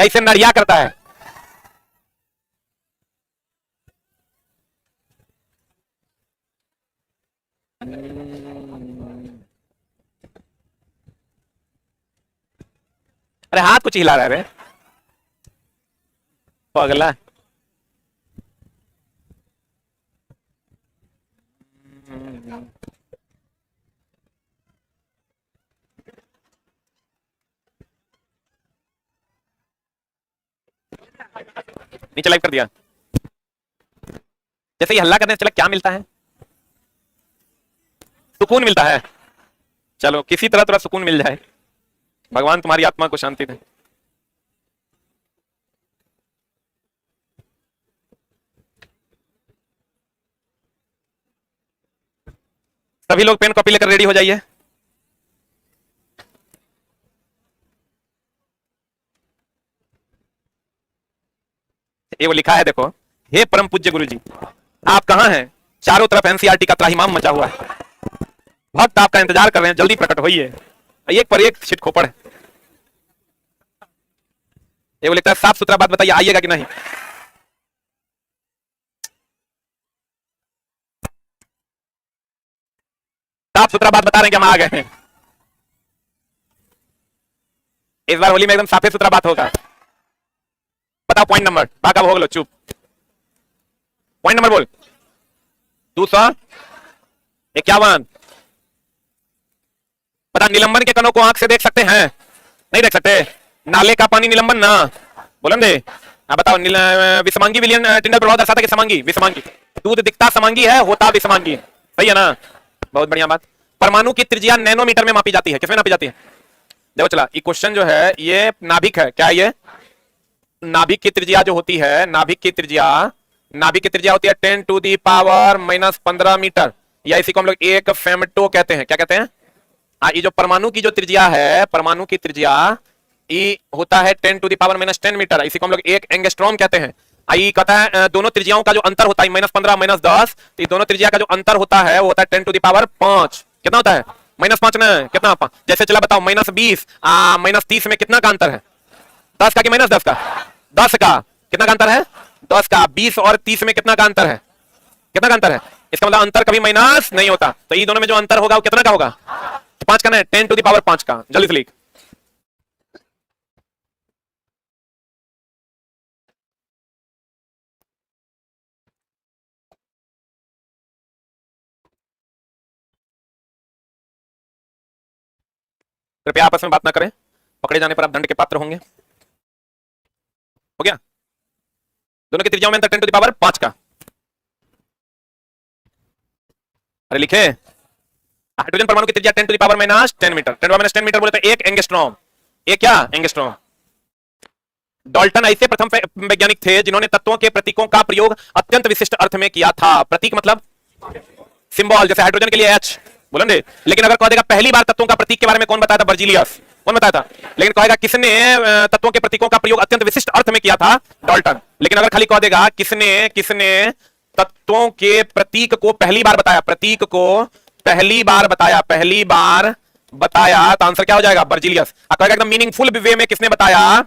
या इसे नड़िया करता है? अरे हाथ कुछ हिला रहा है रे पगला। नीचे लाइव कर दिया। जैसे ही हल्ला करने चला क्या मिलता है? सुकून मिलता है। चलो किसी तरह थोड़ा सुकून मिल जाए, भगवान तुम्हारी आत्मा को शांति दे। सभी लोग पेन कॉपी लेकर रेडी हो जाइए। ये वो लिखा है देखो, हे परम पूज्य गुरु जी, आप कहां हैं? चारों तरफ एनसीईआरटी का त्राहिमाम मचा हुआ है, भक्त आपका इंतजार कर रहे हैं, जल्दी प्रकट होइए। एक पर एक छिट खोपड़ है। ये वो लिखता है, साफ सुथरा बात बताइए, आइएगा कि नहीं? साफ सुथरा बात बता रहे हैं कि हम आ गए हैं। इस बार होली में एकदम साफ सुथरा बात होगा। बताओ पॉइंट नंबर, बाका भोग लो, चुप। पॉइंट नंबर बोल। 251। पता निलंबन के कणों को आंख से देख सकते हैं? नहीं देख सकते। नाले का पानी निलंबन ना बोलन दे। बताओ विषमांगी विलियन टिंडर प्रभाव दर्शाता कि समांगी विषमांगी। दूध दिखता समांगी है, होता विषमांगी। सही है ना? बहुत बढ़िया बात। परमाणु की त्रिज्या नैनोमीटर में मापी जाती है, किसमें नापी जाती है? देखो चला, ये क्वेश्चन जो है ये नाभिक है। क्या ये नाभिक की त्रिज्या जो होती है, नाभिक की त्रिज्या होती है 10 टू दी पावर -15 मीटर, या इसी को हम लोग एक फेमटो कहते हैं। क्या कहते हैं? ये जो परमाणु की जो त्रिज्या है, परमाणु की त्रिज्या ये होता है 10 टू दी पावर -10 मीटर, इसी को हम लोग एक एंगस्ट्रॉम कहते हैं। ये कहता है दोनों त्रिज्याओं का जो अंतर होता है -15 -10, तो दोनों त्रिज्या का जो अंतर होता है वो होता है 10 टू दी पावर 5। कितना होता है? -5 ना, कितना? जैसे चला बताओ, -20 -30 में कितना का अंतर है? 10 का कि -10 का? 10 का। कितना का अंतर है? 10 का। 20 और 30 में कितना का अंतर है? कितना का अंतर है? इसका मतलब अंतर कभी माइनस नहीं होता, तो ये दोनों में जो अंतर होगा वो कितना का होगा? 5 का ना, 10 टू दी पावर 5 का। जल्दी से लिख। कृपया आपस में बात ना करें, पकड़े जाने पर आप दंड के पात्र होंगे। हो गया? दोनों की त्रिज्याओं में अंतर 10 टू दी पावर 5 का। अरे लिखे, हाइड्रोजन परमाणु की त्रिज्या 10 to the power -10 metre. 10 to the power -10 metre बोले तो एक एंगस्ट्रॉम। एक क्या? एंगस्ट्रॉम। डाल्टन ऐसे प्रथम वैज्ञानिक थे जिन्होंने तत्वों के प्रतीकों का प्रयोग अत्यंत विशिष्ट अर्थ में किया था। प्रतीक मतलब सिंबल, जैसे हाइड्रोजन के लिए H बोलन दे। लेकिन अगर कह देगा पहली बार तत्वों का प्रतीक के बारे में कौन बताया था? बर्जीलियस। कौन बताया था? लेकिन कहेगा किसने तत्वों के प्रतीकों का प्रयोग अत्यंत विशिष्ट अर्थ में किया था? डाल्टन। लेकिन अगर खाली कह देगा किसने तत्वों के प्रतीक को पहली बार बताया, प्रतीक को पहली बार बताया, तो आंसर क्या हो जाएगा? बर्जीलियस। कहेगा एकदम मीनिंगफुल वे में किसने बताया?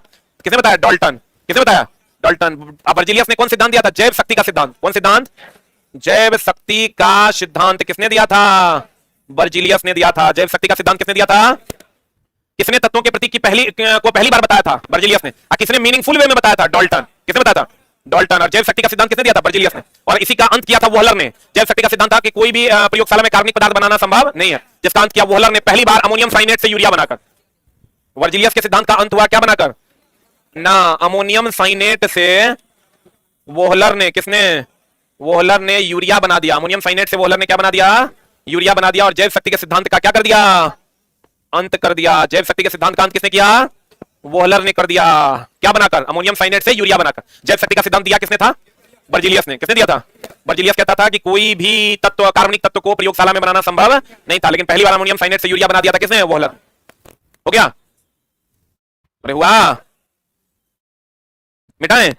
किसने बताया? डाल्टन। किसने बताया? डाल्टन। बर्जीलियस ने कौन सिद्धांत दिया था? जैव शक्ति का सिद्धांत। कौन सिद्धांत? जैव शक्ति का सिद्धांत। किसने दिया था? बर्जीलियस ने दिया था। जैव शक्ति का सिद्धांत किसने दिया था? किसने तत्वों के प्रतीक की पहली बार बताया था? बर्जीलियस ने। किसने मीनिंगफुल वे में बताया था? डाल्टन। किसने बताया था? डाल्टन। और जैव शक्ति का सिद्धांत किसने दिया था? बर्जीलियस ने। और इसी का अंत किया था वोहलर ने। जैव शक्ति का सिद्धांत था कि कोई भी प्रयोगशाला में कार्बनिक पदार्थ बनाना संभव नहीं है, जिसका अंत किया वोहलर ने पहली बार अमोनियम साइनेट से यूरिया बनाकर। बर्जीलियस के सिद्धांत का अंत हुआ क्या बनाकर? ना, अमोनियम साइनेट से वोहलर ने। किसने? वोहलर ने यूरिया बना दिया। अमोनियम साइनेट से वोहलर ने क्या बना दिया? यूरिया बना दिया। और जैव शक्ति के सिद्धांत का क्या कर दिया? अंत कर दिया। जैव शक्ति के सिद्धांत का अंत किसने किया? वोहलर ने कर दिया। क्या बनाकर? अमोनियम साइनेट से यूरिया बनाकर। जैव शक्ति का सिद्धांत दिया किसने था? बर्जीलियस ने। किसने दिया था? बर्जीलियस कहता था कि कोई भी तत्व, कार्बनिक तत्व को प्रयोगशाला में बनाना संभव नहीं था, लेकिन पहली बार अमोनियम साइनेट से यूरिया बना दिया था किसने? वोहलर। हो गया? अरे हुआ? मिटाएं?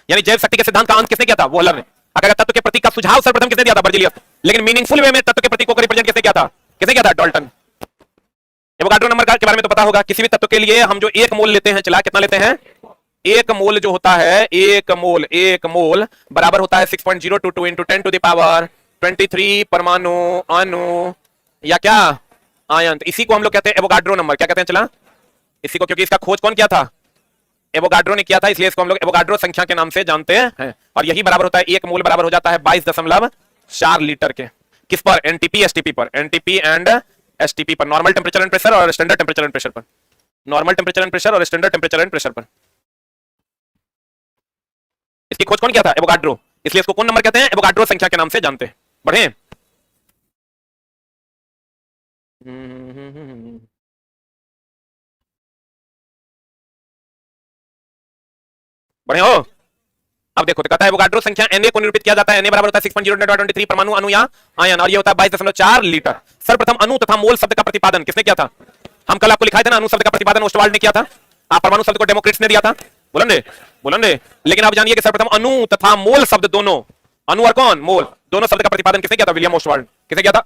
यानी जैव शक्ति के सिद्धांत का अंत किसने किया था? वोहलर ने। अगर तत्व के प्रतीक का सुझाव सर्वप्रथम किसने दिया था? बर्जीलियस। लेकिन मीनिंगफुल वे में तत्व के प्रतीकों को रिप्रेजेंट किसने किया था? किसने किया था? डाल्टन। एवोगाड्रो नंबर के बारे में तो पता होगा। किसी भी तत्व के लिए हम जो 1 मोल लेते हैं, चला कितना लेते हैं? एक मोल जो होता है, एक मोल बराबर होता है 6.022 इंटू 10 टू द पावर 23 परमाणु, अणु या क्या आयन। तो इसी को हम लोग कहते हैं एवोगाड्रो नंबर। क्या कहते हैं चला इसी को, क्योंकि इसका खोज कौन किया था? एवोगाड्रो ने किया था, इसलिए इसको हम लोग एवोगाड्रो संख्या के नाम से जानते हैं। और यही बराबर होता है, एक मोल बराबर हो जाता है 22.4 लीटर के। किस पर? एनटीपी एसटीपी पर, एनटीपी एंड एसटीपी पर, नॉर्मल टेम्परेचर एंड प्रेशर और स्टैंडर्ड टेम्परेचर एंड प्रेशर पर, नॉर्मल टेम्परेचर एंड प्रेशर और स्टैंडर्ड टेम्परेचर एंड प्रेशर पर। इसकी खोज कौन किया था? एवोगाड्रो, इसलिए इसको कौन नंबर कहते हैं? एवोगाड्रो संख्या के नाम से जानते हैं। बढ़े बढ़े हो। अब देखो तो कहता है एवोगाड्रो संख्या Na को निरूपित किया जाता है, Na बराबर होता है 6.023 परमाणु, अणु या आयन, और ये होता है 22.4 लीटर। सर्वप्रथम अणु तथा मोल शब्द का प्रतिपादन किसने किया था? हम कल आपको लिखाए थे ना, अणु शब्द का प्रतिपादन ओस्टवाल्ड ने किया था। आप परमाणु शब्द को डेमोक्रिट्स ने दिया था, बोलन दे। लेकिन आप जानिए कि सर्वप्रथम अणु तथा मोल शब्द दोनों, अणु और कौन? मोल, दोनों शब्द का प्रतिपादन किसने किया था? William Ostwald. किसने किया था?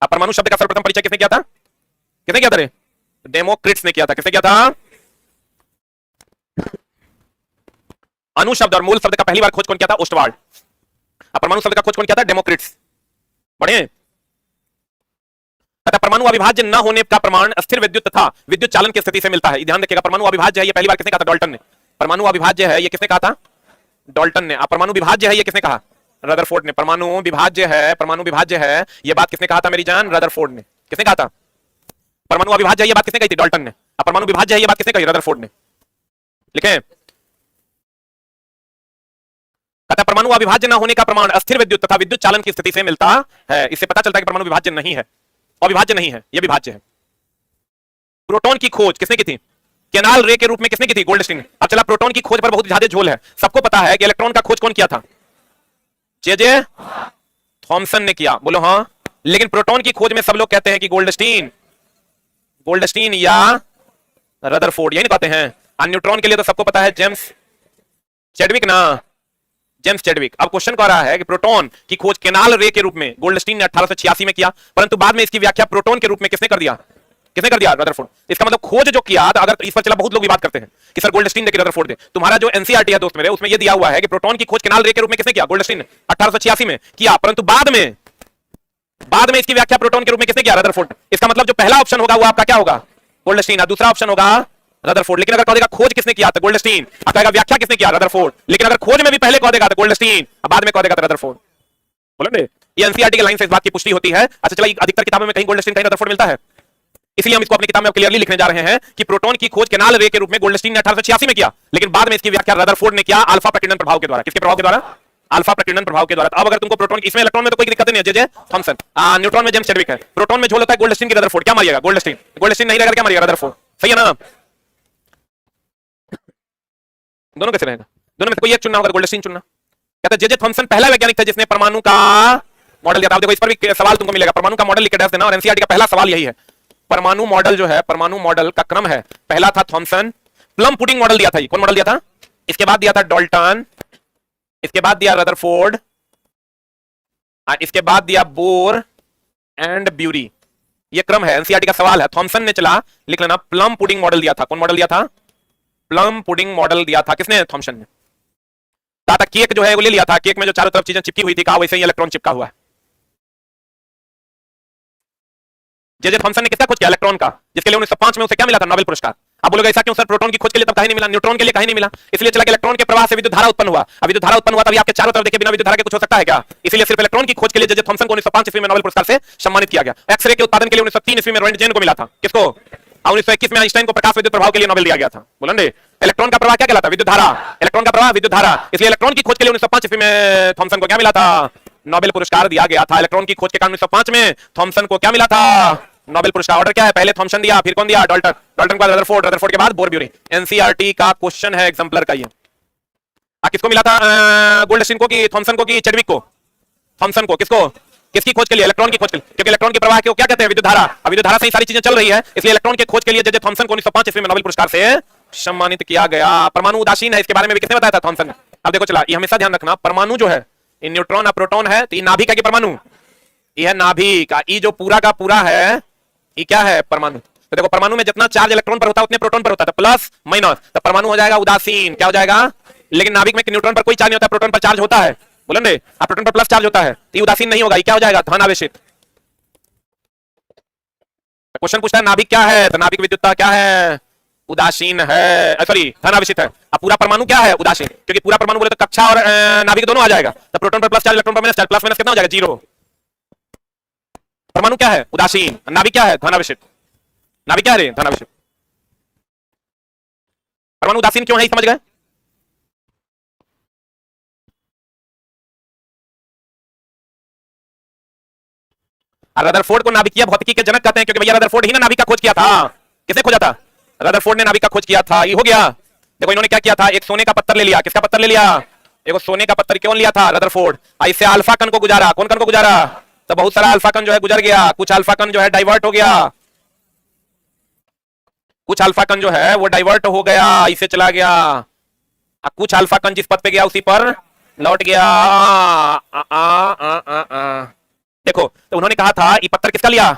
आप परमाणु शब्द का सर्वप्रथम परिचय किसने किया था? किसने किया था रे? डेमोक्रिट्स ने किया था। किसने किया था? अणु शब्द और मूल शब्द का पहली बार खोज कौन किया था? ओस्टवाल्ड। परमाणु शब्द का खोज कौन किया था? डेमोक्रिट्स। बढ़िया। परमाणु अविभाज्य न होने का प्रमाण स्थिर विद्युत तथा विद्युत चालन की स्थिति से मिलता है। ध्यान रखिएगा, परमाणु अविभाज्य है ये पहली बार किसने कहा था? डाल्टन ने। परमाणु अविभाज्य है ये किसने कहा था? डाल्टन ने। परमाणु विभाज्य है ये किसने कहा? रदरफोर्ड ने। परमाणु विभाज्य है, परमाणु विभाज्य है ये बात किसने कहा था मेरी जान? रदरफोर्ड ने। किसने कहा था? परमाणु अविभाज्य है ये बात किसने कही थी? डाल्टन ने। परमाणु विभाज्य है ये बात किसने कही? रदरफोर्ड ने। लिखे कहता परमाणु अविभाज्य न होने का प्रमाण अस्थिर विद्युत तथा विद्युत चालन की स्थिति से मिलता है। इससे पता चलता है कि परमाणु विभाज्य नहीं है, अविभाज्य नहीं है, यह विभाज्य है। प्रोटॉन की खोज किसने की थी? केनाल रे के रूप में किसने की थी? गोल्डस्टीन। अब चला, प्रोटॉन की खोज पर बहुत ज्यादा झोल है। सबको पता है कि इलेक्ट्रॉन का खोज कौन किया था? जे थॉमसन ने किया। बोलो हाँ। लेकिन प्रोटॉन की खोज में सब लोग कहते हैं कि गोल्डस्टीन, गोल्डस्टीन या रदरफोर्ड, यही नहीं कहते हैं। न्यूट्रॉन के लिए तो सबको पता है जेम्स चैडविक ना, जेम्स चैडविक। अब क्वेश्चन कह रहा है कि प्रोटॉन की खोज केनाल रे के रूप में गोल्डस्टीन ने 1886 में किया, परंतु बाद में इसकी व्याख्या प्रोटॉन के रूप में किसने कर दिया? किसने कर दिया? रदरफोर्ड। इसका मतलब खोज जो किया, अगर इस पर चला बहुत लोग विवाद करते हैं कि सर गोल्डस्टीन ने कि रदरफोर्ड दे। तुम्हारा जो एनसीईआरटी है दोस्त मेरे, उसमें यह दिया हुआ है कि प्रोटॉन की खोज केनाल रे के रूप में किसने किया? गोल्डस्टीन ने 1886 में किया, परंतु बाद में इसकी व्याख्या प्रोटॉन के रूप में किसने किया? रदरफोर्ड। इसका मतलब जो पहला ऑप्शन होगा वो आपका क्या होगा? गोल्डस्टीन, और दूसरा ऑप्शन होगा रदरफोर्ड। लेकिन अगर कह देगा खोज किसने किया? तो गोल्डस्टीन। अब कहेगा व्याख्या किसने किया? रदरफोर्ड। लेकिन अगर खोज में भी पहले कह देगा तो गोल्डस्टीन, बाद में कह देगा तो रदरफोर्ड। बोलेंगे ये एनसीईआरटी के लाइन से इस बात की पुष्टि होती है। अच्छा चला, अधिकतर किताबों में कहीं गोल्डस्टीन कहीं रदरफोर्ड मिलता है, इसलिए हम इसको अपनी किताब में क्लियरली लिखने जा रहे हैं कि प्रोटॉन की खोज केनाल रे के रूप में गोल्डस्टीन ने 1886 में किया, लेकिन बाद में इसकी व्याख्या रदरफोर्ड ने किया अल्फा प्रकीर्णन प्रभाव के द्वारा। किसके प्रभाव के द्वारा? अल्फा प्रकीर्णन प्रभाव के द्वारा। अब अगर तुमको प्रोटॉन, इसमें इलेक्ट्रॉन में तो कोई दिक्कत नहीं है, जे थॉमसन, न्यूट्रॉन में जेम्स चैडविक है, प्रोटॉन में झोल होता है गोल्डस्टीन की रदरफोर्ड। क्या मारिएगा? गोल्डस्टीन। गोल्डस्टीन नहीं रहेगा क्या मारिएगा? रदरफोर्ड। सही है ना? दोनों कैसे रहेगा? दोनों में से कोई एक चुनना होगा, गोल्डस्टीन चुनना। कहता है जे थॉमसन पहला वैज्ञानिक था जिसने परमाणु का मॉडल दिया था। देखो इस पर भी सवाल तुमको मिलेगा, परमाणु का मॉडल लिख के देना, और एनसीईआरटी का पहला सवाल यही है। परमाणु मॉडल जो है, परमाणु मॉडल का क्रम है, पहला था थॉमसन, प्लम पुडिंग मॉडल दिया था। कौन मॉडल दिया था? इसके बाद दिया था डाल्टन, इसके बाद दिया रदरफोर्ड, इसके बाद दिया बोर एंड ब्यूरी। ये क्रम है, एनसीईआरटी का सवाल है। थॉमसन ने चला लिख लेना प्लम पुडिंग मॉडल दिया था। कौन मॉडल दिया था? प्लम पुडिंग मॉडल दिया था। किसने? थॉमसन ने। था केक जो है वो ले लिया था, केक में जो चारों तरफ चीजें चिपकी हुई थी, कहा वैसे ही इलेक्ट्रॉन चिपका हुआ है। जे थॉमसन ने किसका खोज किया? इलेक्ट्रॉन का, जिसके लिए 1905 में उसे क्या मिला था? नोबेल पुरस्कार। अब बोलोगे ऐसा क्यों सर? प्रोटॉन की खोज के लिए तब कहीं नहीं मिला, न्यूट्रॉन के लिए कहीं नहीं मिला। इसलिए चला कि इलेक्ट्रॉन के प्रवाह से विद्युत धारा उत्पन्न हुआ। अब विद्युत धारा उत्पन्न हुआ तभी आपके चारों तरफ देखिए बिना विद्युत धारा के कुछ हो सकता है क्या? इसलिए सिर्फ इलेक्ट्रॉन की खोज के लिए जे थॉमसन को 1905 ईस्वी में नोबेल पुरस्कार से सम्मानित किया गया। एक्सरे के उत्पादन के लिए 1903 ईस्वी में रोएंटजेन को मिला था। किसको? 1921 में आइंस्टाइन को प्रकाश विद्युत प्रभाव के लिए नोबेल दिया गया था। बोलेंगे इलेक्ट्रॉन का प्रवाह क्या कहलाता? विद्युत धारा। इलेक्ट्रॉन का प्रवाह विद्युत धारा। इसलिए इलेक्ट्रॉन की खोज के लिए 1905 ईस्वी में थॉमसन को क्या मिला था? नोबेल पुरस्कार दिया गया था। इलेक्ट्रॉन की खोज के कारण 1905 में थॉमसन को क्या मिला था? नोबेल पुरस्कार। ऑर्डर क्या है? पहले थॉमसन दिया, फिर कौन दिया? डाल्टन, डाल्टन के बाद रदरफोर्ड, रदरफोर्ड के बाद बोर ब्यूरी। एनसीईआरटी का क्वेश्चन है एग्जाम्पलर का ये। किसको मिला था? गोल्डस्टीन को कि थॉमसन को कि चैडविक को? थॉमसन को। किसको? किसकी खोज के लिए? इलेक्ट्रॉन की खोज के लिए, क्योंकि इलेक्ट्रॉन के प्रवाह को क्या कहते हैं? विद्युत धारा। अब विद्युत धारा से ही सारी चीजें चल रही है, इसलिए इलेक्ट्रॉन की खोज के लिए जे थॉमसन को 1905 ईस्वी में नोबेल पुरस्कार से सम्मानित किया गया। परमाणु उदासीन है, इसके बारे में भी किसने बताया था? थॉमसन ने। अब देखो चला, ये हमेशा ध्यान रखना, परमाणु जो है ये न्यूट्रॉन और प्रोटॉन है, तो ये नाभिक है कि परमाणु? ये है नाभिक। ये जो पूरा का पूरा है ये क्या है? परमाणु। तो देखो परमाणु में जितना चार्ज इलेक्ट्रॉन पर होता है उतने प्रोटॉन पर होता है, तो प्लस माइनस, तो परमाणु हो जाएगा उदासीन। क्या हो जाएगा? लेकिन नाभिक में न्यूट्रॉन पर कोई चार्ज नहीं होता, प्रोटॉन पर चार्ज होता है। बोलेंगे आप प्रोटॉन पर प्लस चार्ज होता है, तो ये उदासीन नहीं होगा, ये क्या हो जाएगा? धनावेशित। क्वेश्चन पूछता है नाभिक क्या है, तो नाभिक विद्युतता क्या है? उदासीन है, सॉरी धनावेशित है। अब पूरा परमाणु क्या है? उदासीन, क्योंकि पूरा परमाणु बोले तो कक्षा और नाभिक दोनों आ जाएगा, तो प्रोटॉन पर प्लस चार्ज, इलेक्ट्रॉन पर माइनस चार्ज, प्लस माइनस कितना हो जाएगा? 0। परमाणु क्या है? उदासीन। नाभिक क्या है? धनावेशित। नाभिक क्या है? धनावेशित। परमाणु उदासीन क्यों है, समझ गए? रदरफोर्ड को नाभिकीय भौतिकी के जनक कहते हैं, क्योंकि भैया रदरफोर्ड ही ना नाभिक का खोज किया था। किसने खोजा था? रदरफोर्ड ने नाभिक का खोज किया था। ये हो गया। देखो इन्होंने क्या किया था, एक सोने का पत्थर ले लिया। किसका पत्थर ले लिया? एक सोने का पत्थर क्यों लिया था रदरफोर्ड? इससे अल्फा कण को गुजारा। कौन कण को गुजारा? तो बहुत सारा अल्फा कण जो है गुजर गया, कुछ अल्फा कण जो है डाइवर्ट हो गया, कुछ अल्फा कण जो है वो डाइवर्ट हो गया, इसे चला गया। कुछ अल्फा कण जिस पद पे गया उसी पर लौट गया। देखो तो उन्होंने कहा था ये पत्थर किसका लिया?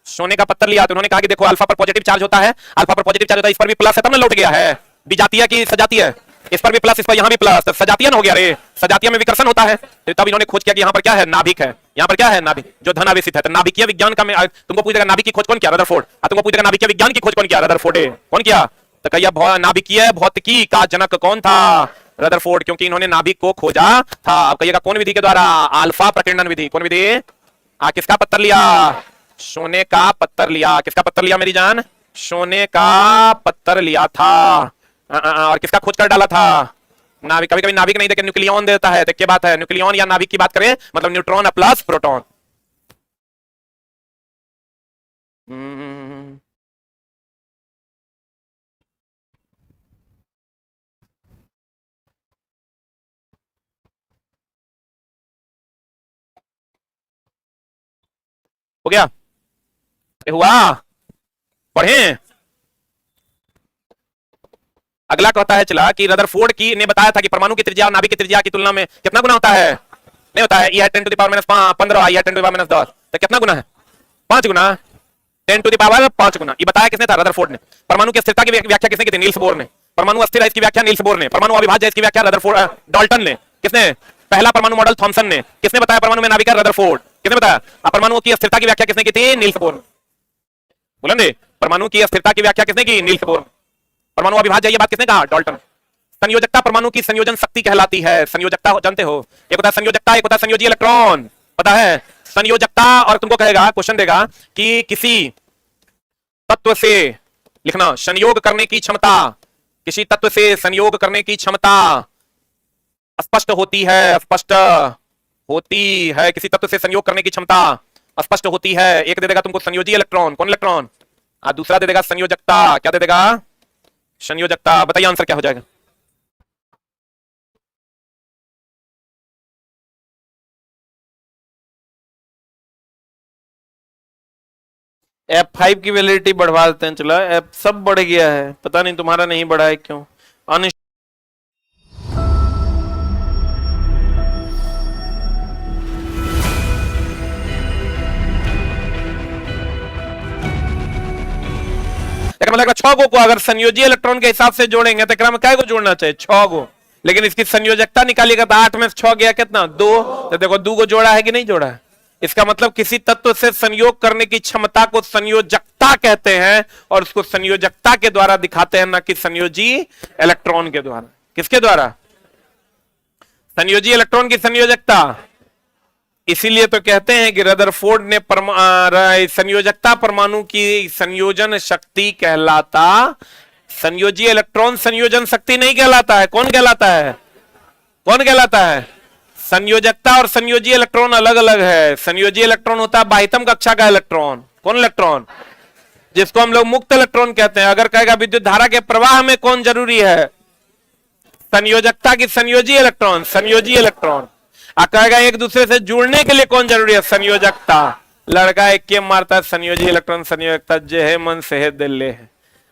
सोने का पत्थर लिया। तो उन्होंने कहा कि देखो अल्फा पर पॉजिटिव चार्ज होता है, अल्फा पर पॉजिटिव चार्ज होता है, इस पर भी प्लस है तब ना लौट गया है। विजातीय की सजातीय है, इस पर भी प्लस, इस पर यहां भी प्लस, तो सजातीय होगा। रे सजातीय में विकर्षण होता है। तो तब इन्होंने खोज किया कि यहां पर क्या है? नाभिक है। यहां पर क्या है? नाभिक, जो धनावेशित है। तो नाभिकीय विज्ञान का तुमको पूछेगा नाभिक की खोज कौन किया? रदरफोर्ड। तुमको पूछेगा नाभिकीय विज्ञान की खोज कौन किया? रदरफोर्ड। कौन किया? तो कहिए नाभिकीय भौतिकी का जनक कौन था? रदरफोर्ड, क्योंकि इन्होंने नाभिक को खोजा था। अब कहिएगा कौन विधि के द्वारा? अल्फा प्रकीर्णन विधि। कौन विधि? किसका पत्थर लिया? सोने का पत्थर लिया। किसका पत्थर लिया मेरी जान? सोने का पत्थर लिया था। और किसका खोज कर डाला था? नाभिक। कभी कभी नाभिक नहीं देखे न्यूक्लियन देता है, तो क्या बात है? न्यूक्लियन या नाभिक की बात करें मतलब न्यूट्रॉन प्लस प्रोटॉन। हो गया? हुआ? पढ़े? अगला कहता है चला कि रदरफोर्ड की ने बताया था कि परमाणु की त्रिज्या और नाभिक की त्रिज्या की तुलना में कितना गुना होता है? नहीं होता है। ये 10 टू द पावर -15, ये 10 टू द पावर -10, तो कितना गुना है? 5 गुना। 10 टू द पावर 5 गुना। ये बताया किसने था? रदरफोर्ड ने। परमाणु की स्थिरता की व्याख्या किसने की थी? नील्स बोर ने। परमाणु अस्थिर है इसकी व्याख्या नील्स बोर ने। परमाणु अविभाज्य है इसकी व्याख्या रदरफोर्ड डाल्टन ने। किसने? पहला परमाणु मॉडल थॉमसन ने। किसने बताया परमाणु में नाभिक है? रदरफोर्ड। किसने बताया? परमाणु की स्थिरता की व्याख्या किसने की थी? Niels Bohr. बोलेंगे परमाणु की स्थिरता की व्याख्या किसने की? Niels Bohr. परमाणु अविभाज्य, ये बात किसने कहा? डाल्टन। संयोजकता परमाणु की संयोजन शक्ति कहलाती है। संयोजकता जानते हो? एक होता है संयोजकता, एक होता है संयोजी इलेक्ट्रॉन। पता है? संयोजकता, और तुमको कहेगा, क्वेश्चन देगा कि किसी तत्व से लिखना संयोग करने की क्षमता, किसी तत्व से संयोग करने की क्षमता स्पष्ट होती है, स्पष्ट होती है। किसी तत्व से संयोग करने की क्षमता स्पष्ट होती है। एक दे देगा तुमको संयोजी इलेक्ट्रॉन। कौन इलेक्ट्रॉन? दूसरा दे देगा संयोजकता। क्या दे देगा? संयोजकता। बताइए आंसर क्या हो जाएगा? F5 की वैलिडिटी बढ़वा देते हैं। चला F सब बढ़ गया है, पता नहीं तुम्हारा नहीं बढ़ा है क्यों? मतलब 6 को अगर संयोजी इलेक्ट्रॉन के हिसाब से जोड़ेंगे तो क्रम क्या को जोड़ना चाहिए? 6 को। लेकिन इसकी संयोजकता निकालिएगा तो 8 में 6 गया कितना? 2। तो देखो 2 को जोड़ा है कि नहीं जोड़ा है? इसका मतलब किसी तत्व से संयोग करने की क्षमता को संयोजकता कहते हैं, और उसको संयोजकता के द्वारा दिखाते हैं, ना कि संयोजी इलेक्ट्रॉन के द्वारा। किसके द्वारा? संयोजी इलेक्ट्रॉन की संयोजकता। इसीलिए तो कहते हैं कि रदरफोर्ड ने संयोजकता परमाणु की संयोजन शक्ति कहलाता। संयोजी इलेक्ट्रॉन संयोजन शक्ति नहीं कहलाता है। कौन कहलाता है? कौन कहलाता है? संयोजकता और संयोजी इलेक्ट्रॉन अलग अलग है। संयोजी इलेक्ट्रॉन होता है बाह्यतम कक्षा का इलेक्ट्रॉन। कौन इलेक्ट्रॉन? जिसको हम लोग मुक्त इलेक्ट्रॉन कहते हैं। अगर कहेगा विद्युत धारा के प्रवाह में कौन जरूरी है? संयोजकता की संयोजी इलेक्ट्रॉन, संयोजी इलेक्ट्रॉन। कहेगा एक दूसरे से जुड़ने के लिए कौन जरूरी है? संयोजकता। लड़का एक के मारता है संयोजी इलेक्ट्रॉन संयोजकता, जे है मन से है दिल ले है।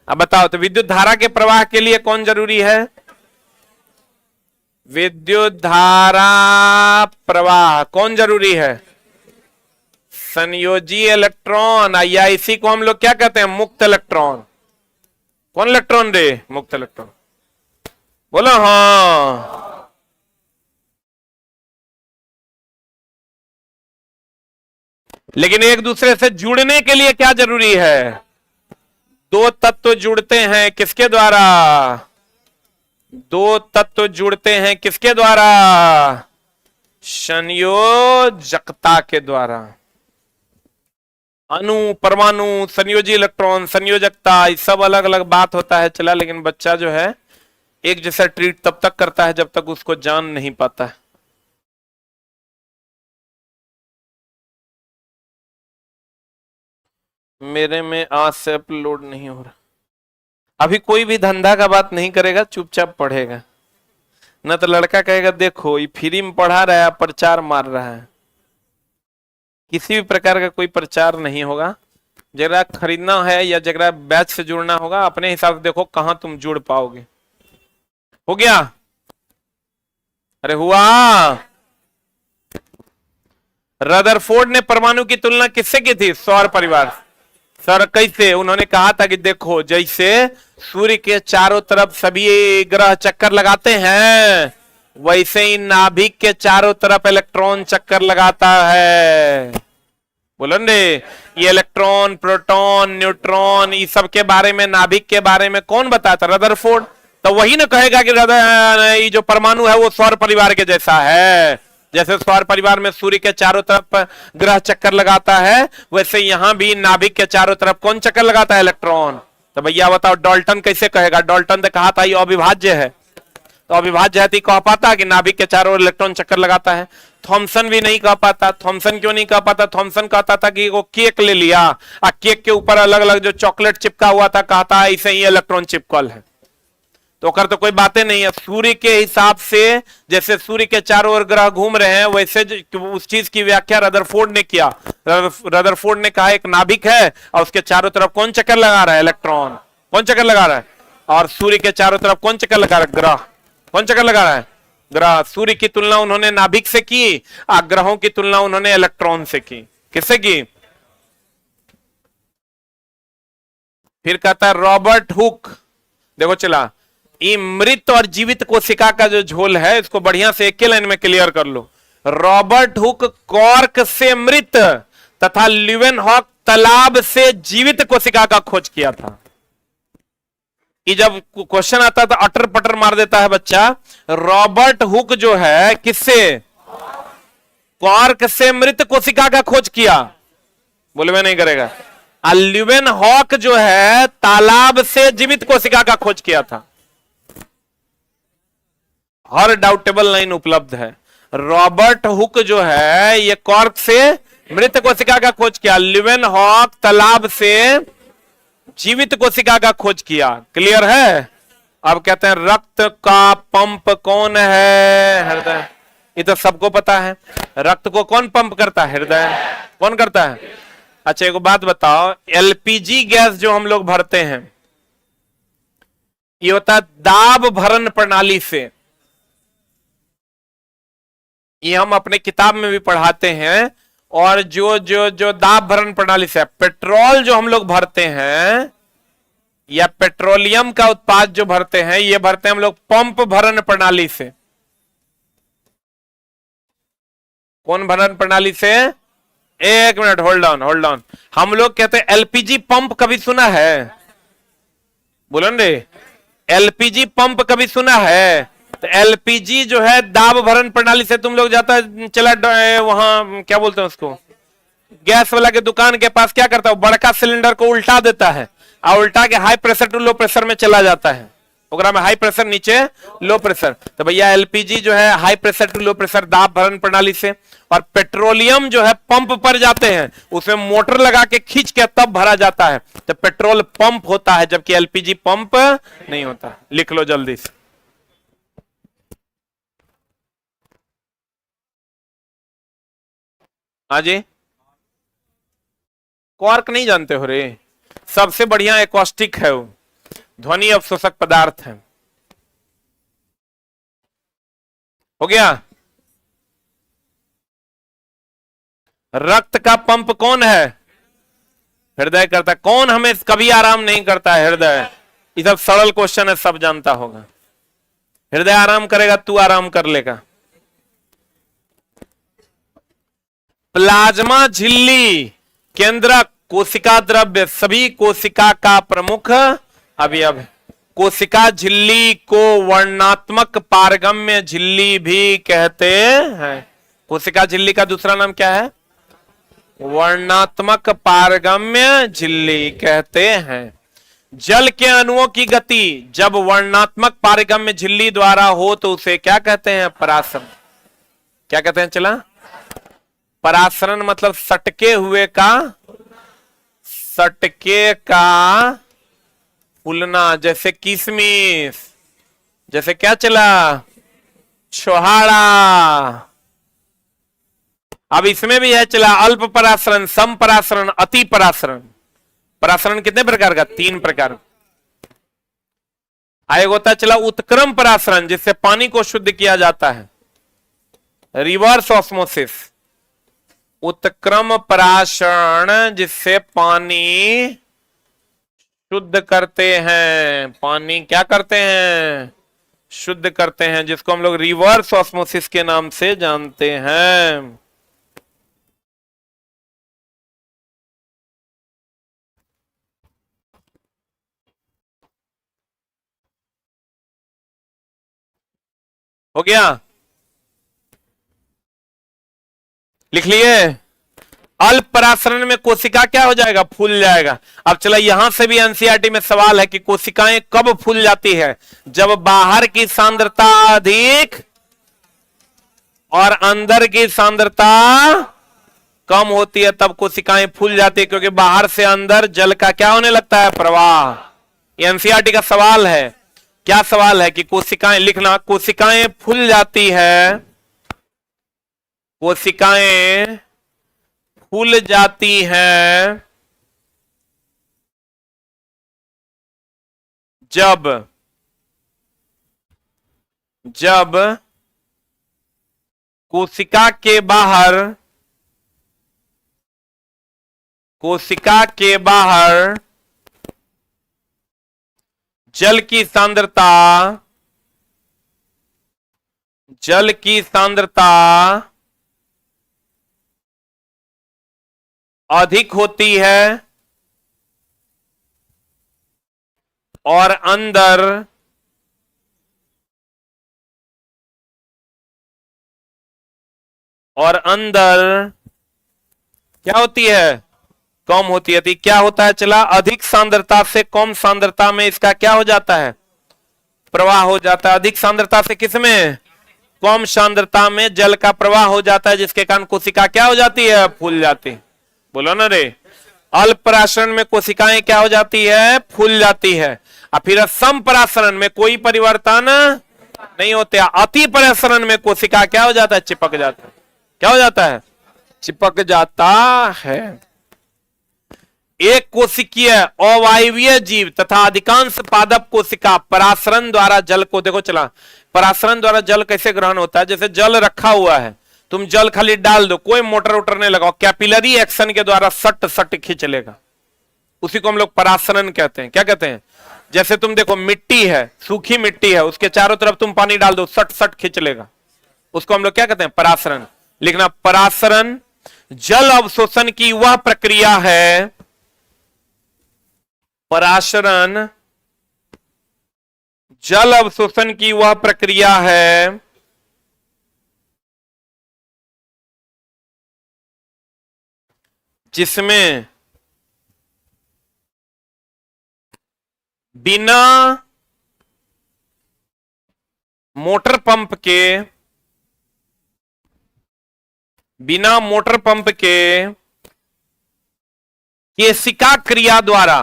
अब बताओ तो विद्युत धारा के प्रवाह के लिए कौन जरूरी है? विद्युत धारा प्रवाह कौन जरूरी है? संयोजी इलेक्ट्रॉन, या इसी को हम लोग क्या कहते हैं? मुक्त इलेक्ट्रॉन। कौन इलेक्ट्रॉन रे? मुक्त इलेक्ट्रॉन। बोलो हाँ। लेकिन एक दूसरे से जुड़ने के लिए क्या जरूरी है? दो तत्व जुड़ते हैं किसके द्वारा? दो तत्व जुड़ते हैं किसके द्वारा? संयोजकता के द्वारा। अणु, परमाणु, संयोजी इलेक्ट्रॉन, संयोजकता, ये सब अलग अलग बात होता है चला। लेकिन बच्चा जो है एक जैसा ट्रीट तब तक करता है जब तक उसको जान नहीं पाता है। मेरे में आज से अपलोड नहीं हो रहा। अभी कोई भी धंधा का बात नहीं करेगा, चुपचाप पढ़ेगा। न तो लड़का कहेगा देखो ये फ्री में पढ़ा रहा है, प्रचार मार रहा है। किसी भी प्रकार का कोई प्रचार नहीं होगा। जरा खरीदना है या जरा बैच से जुड़ना होगा, अपने हिसाब से देखो कहां तुम जुड़ पाओगे। हो गया? अरे हुआ। रदरफोर्ड ने परमाणु की तुलना किससे की थी? सौर परिवार। सर कैसे? उन्होंने कहा था कि देखो जैसे सूर्य के चारों तरफ सभी ग्रह चक्कर लगाते हैं, वैसे ही नाभिक के चारों तरफ इलेक्ट्रॉन चक्कर लगाता है। बोलो रे, ये इलेक्ट्रॉन, प्रोटॉन, न्यूट्रॉन, इस सब के बारे में, नाभिक के बारे में कौन बताता? रदरफोर्ड। तो वही ना कहेगा कि ये जो परमाणु है वो सौर परिवार के जैसा है। जैसे सौर परिवार में सूर्य के चारों तरफ ग्रह चक्कर लगाता है, वैसे यहां भी नाभिक के चारों तरफ कौन चक्कर लगाता है? इलेक्ट्रॉन। तो भैया बताओ डाल्टन कैसे कहेगा? डाल्टन ने कहा था ये अविभाज्य है, तो अविभाज्य है तो कह पाता कि नाभिक के चारों ओर इलेक्ट्रॉन चक्कर लगाता है? थॉमसन भी नहीं कह पाता। थॉमसन क्यों नहीं कह पाता? थॉमसन कहता था कि वो केक ले लिया और केक के ऊपर अलग अलग जो चॉकलेट चिपका हुआ था, कहता है इसे ही इलेक्ट्रॉन चिपकल है। तो कर तो कोई बातें नहीं है। सूर्य के हिसाब से जैसे सूर्य के चारों ओर ग्रह घूम रहे हैं, वैसे उस चीज की व्याख्या रदरफोर्ड ने किया। रदरफोर्ड ने कहा एक नाभिक है और उसके चारों तरफ कौन चक्कर लगा रहा है? इलेक्ट्रॉन। कौन चक्कर लगा रहा है? और सूर्य के चारों तरफ कौन चक्कर लगा रहा है? ग्रह। कौन चक्कर लगा रहा है? ग्रह। सूर्य की तुलना उन्होंने नाभिक से की और ग्रहों की तुलना उन्होंने इलेक्ट्रॉन से की। किससे की? फिर कहता है रॉबर्ट हुक। देखो चला, ये मृत और जीवित कोशिका का जो झोल है इसको बढ़िया से एक लाइन में क्लियर कर लो। रॉबर्ट हुक कॉर्क से मृत तथा ल्यूवेनहॉक तालाब से जीवित कोशिका का खोज किया था। कि जब क्वेश्चन आता तो अटर पटर मार देता है बच्चा। रॉबर्ट हुक जो है किससे? कॉर्क से मृत कोशिका का खोज किया। बोले मैं नहीं करेगा। ल्यूवेनहॉक जो है तालाब से जीवित कोशिका का खोज किया था। हर डाउटेबल लाइन उपलब्ध है। रॉबर्ट हुक जो है ये कॉर्क से मृत कोशिका का खोज किया, ल्यूवेनहॉक तालाब से जीवित कोशिका का खोज किया। क्लियर है? अब कहते हैं रक्त का पंप कौन है? हृदय। ये तो सबको पता है। रक्त को कौन पंप करता है? हृदय। कौन करता है? अच्छा एक बात बताओ, एलपीजी गैस जो हम लोग भरते हैं ये होता है दाब भरण प्रणाली से। ये हम अपने किताब में भी पढ़ाते हैं। और जो जो जो दाब भरण प्रणाली से, पेट्रोल जो हम लोग भरते हैं या पेट्रोलियम का उत्पाद जो भरते हैं, ये भरते हैं हम लोग पंप भरण प्रणाली से। कौन भरण प्रणाली से? एक मिनट, होल्ड ऑन। हम लोग कहते हैं एलपीजी पंप, कभी सुना है? बोलो रे, एलपीजी पंप कभी सुना है? तो एलपीजी जो है दाब भरण प्रणाली से तुम लोग जाता है, चला वहां क्या बोलते हैं उसको, गैस वाला के दुकान के पास, क्या करता है बड़का सिलेंडर को उल्टा देता है और उल्टा के high pressure to low pressure में चला जाता है। ओकरा में हाई प्रेशर, नीचे लो प्रेशर। तो भैया एलपीजी जो है high pressure to low pressure दाब भरण प्रणाली से। और पेट्रोलियम जो है पंप पर जाते हैं, उसमें मोटर लगा के खींच के तब भरा जाता है, तो पेट्रोल पंप होता है, जबकि एलपीजी पंप नहीं होता। लिख लो जल्दी से। हाँ जी, क्वार्क नहीं जानते हो रे? सबसे बढ़िया एकॉस्टिक है वो, ध्वनि अवशोषक पदार्थ है। हो गया? रक्त का पंप कौन है? हृदय करता है। कौन हमें कभी आराम नहीं करता है? हृदय। ये सब सरल क्वेश्चन है, सब जानता होगा। हृदय आराम करेगा, तू आराम कर लेगा। प्लाज्मा झिल्ली केंद्रक कोशिका द्रव्य सभी कोशिका का प्रमुख अवयव है। कोशिका झिल्ली को वर्णात्मक पारगम्य झिल्ली भी कहते हैं। कोशिका झिल्ली का दूसरा नाम क्या है? वर्णात्मक पारगम्य झिल्ली कहते हैं। जल के अणुओं की गति जब वर्णात्मक पारगम्य झिल्ली द्वारा हो तो उसे क्या कहते हैं? परासरण। क्या कहते हैं? चला, परासरण मतलब सटके हुए का, सटके का फूलना। जैसे किशमिश, जैसे क्या चला, छोहाड़ा। अब इसमें भी है चला अल्प परासरण, सम परासरण, अति परासरण। परासरण कितने प्रकार का? 3 प्रकार। एक होता है चला उत्क्रम परासरण, जिससे पानी को शुद्ध किया जाता है, रिवर्स ऑस्मोसिस। उत्क्रम परासरण जिससे पानी शुद्ध करते हैं, पानी क्या करते हैं? शुद्ध करते हैं, जिसको हम लोग रिवर्स ऑस्मोसिस के नाम से जानते हैं। हो गया? लिख लिए? अल्प परासरण में कोशिका क्या हो जाएगा? फूल जाएगा। अब चला, यहां से भी एनसीईआरटी में सवाल है कि कोशिकाएं कब फूल जाती है? जब बाहर की सांद्रता अधिक और अंदर की सांद्रता कम होती है, तब कोशिकाएं फूल जाती है, क्योंकि बाहर से अंदर जल का क्या होने लगता है? प्रवाह। ये एनसीईआरटी का सवाल है। क्या सवाल है? कि कोशिकाएं, लिखना, कोशिकाएं फूल जाती है, कोशिकाएं फूल जाती हैं जब कोशिका के बाहर, कोशिका के बाहर जल की सांद्रता, जल की सांद्रता अधिक होती है और अंदर क्या होती है? कम होती है। क्या होता है? चला, अधिक सांद्रता से कम सांद्रता में इसका क्या हो जाता है? प्रवाह हो जाता है। अधिक सांद्रता से किसमें? कम सांद्रता में जल का प्रवाह हो जाता है, जिसके कारण कोशिका क्या हो जाती है? फूल जाती है। बोलो ना रे। अल्प परासरण में कोशिकाएं क्या हो जाती है? फूल जाती है। और फिर सम परासरण में कोई परिवर्तन नहीं होते। अति परासरण में कोशिका क्या हो जाता है? चिपक जाता है। क्या हो जाता है? चिपक जाता है। एक कोशिकीय अवायवीय जीव तथा अधिकांश पादप कोशिका परासरण द्वारा जल को, देखो चला, परासरण द्वारा जल कैसे ग्रहण होता है? जैसे जल रखा हुआ है, तुम जल खाली डाल दो, कोई मोटर वोटर नहीं लगाओ, कैपिलरी एक्शन के द्वारा सट सट खींच लेगा। उसी को हम लोग परासरण कहते हैं। क्या कहते हैं? जैसे तुम देखो, मिट्टी है, सूखी मिट्टी है, उसके चारों तरफ तुम पानी डाल दो, सट सट खींच लेगा। उसको हम लोग क्या कहते हैं? परासरण। लिखना, परासरण जल अवशोषण की वह प्रक्रिया है, परासरण जल अवशोषण की वह प्रक्रिया है जिसमें बिना मोटर पंप के, बिना मोटर पंप के केशिका क्रिया द्वारा,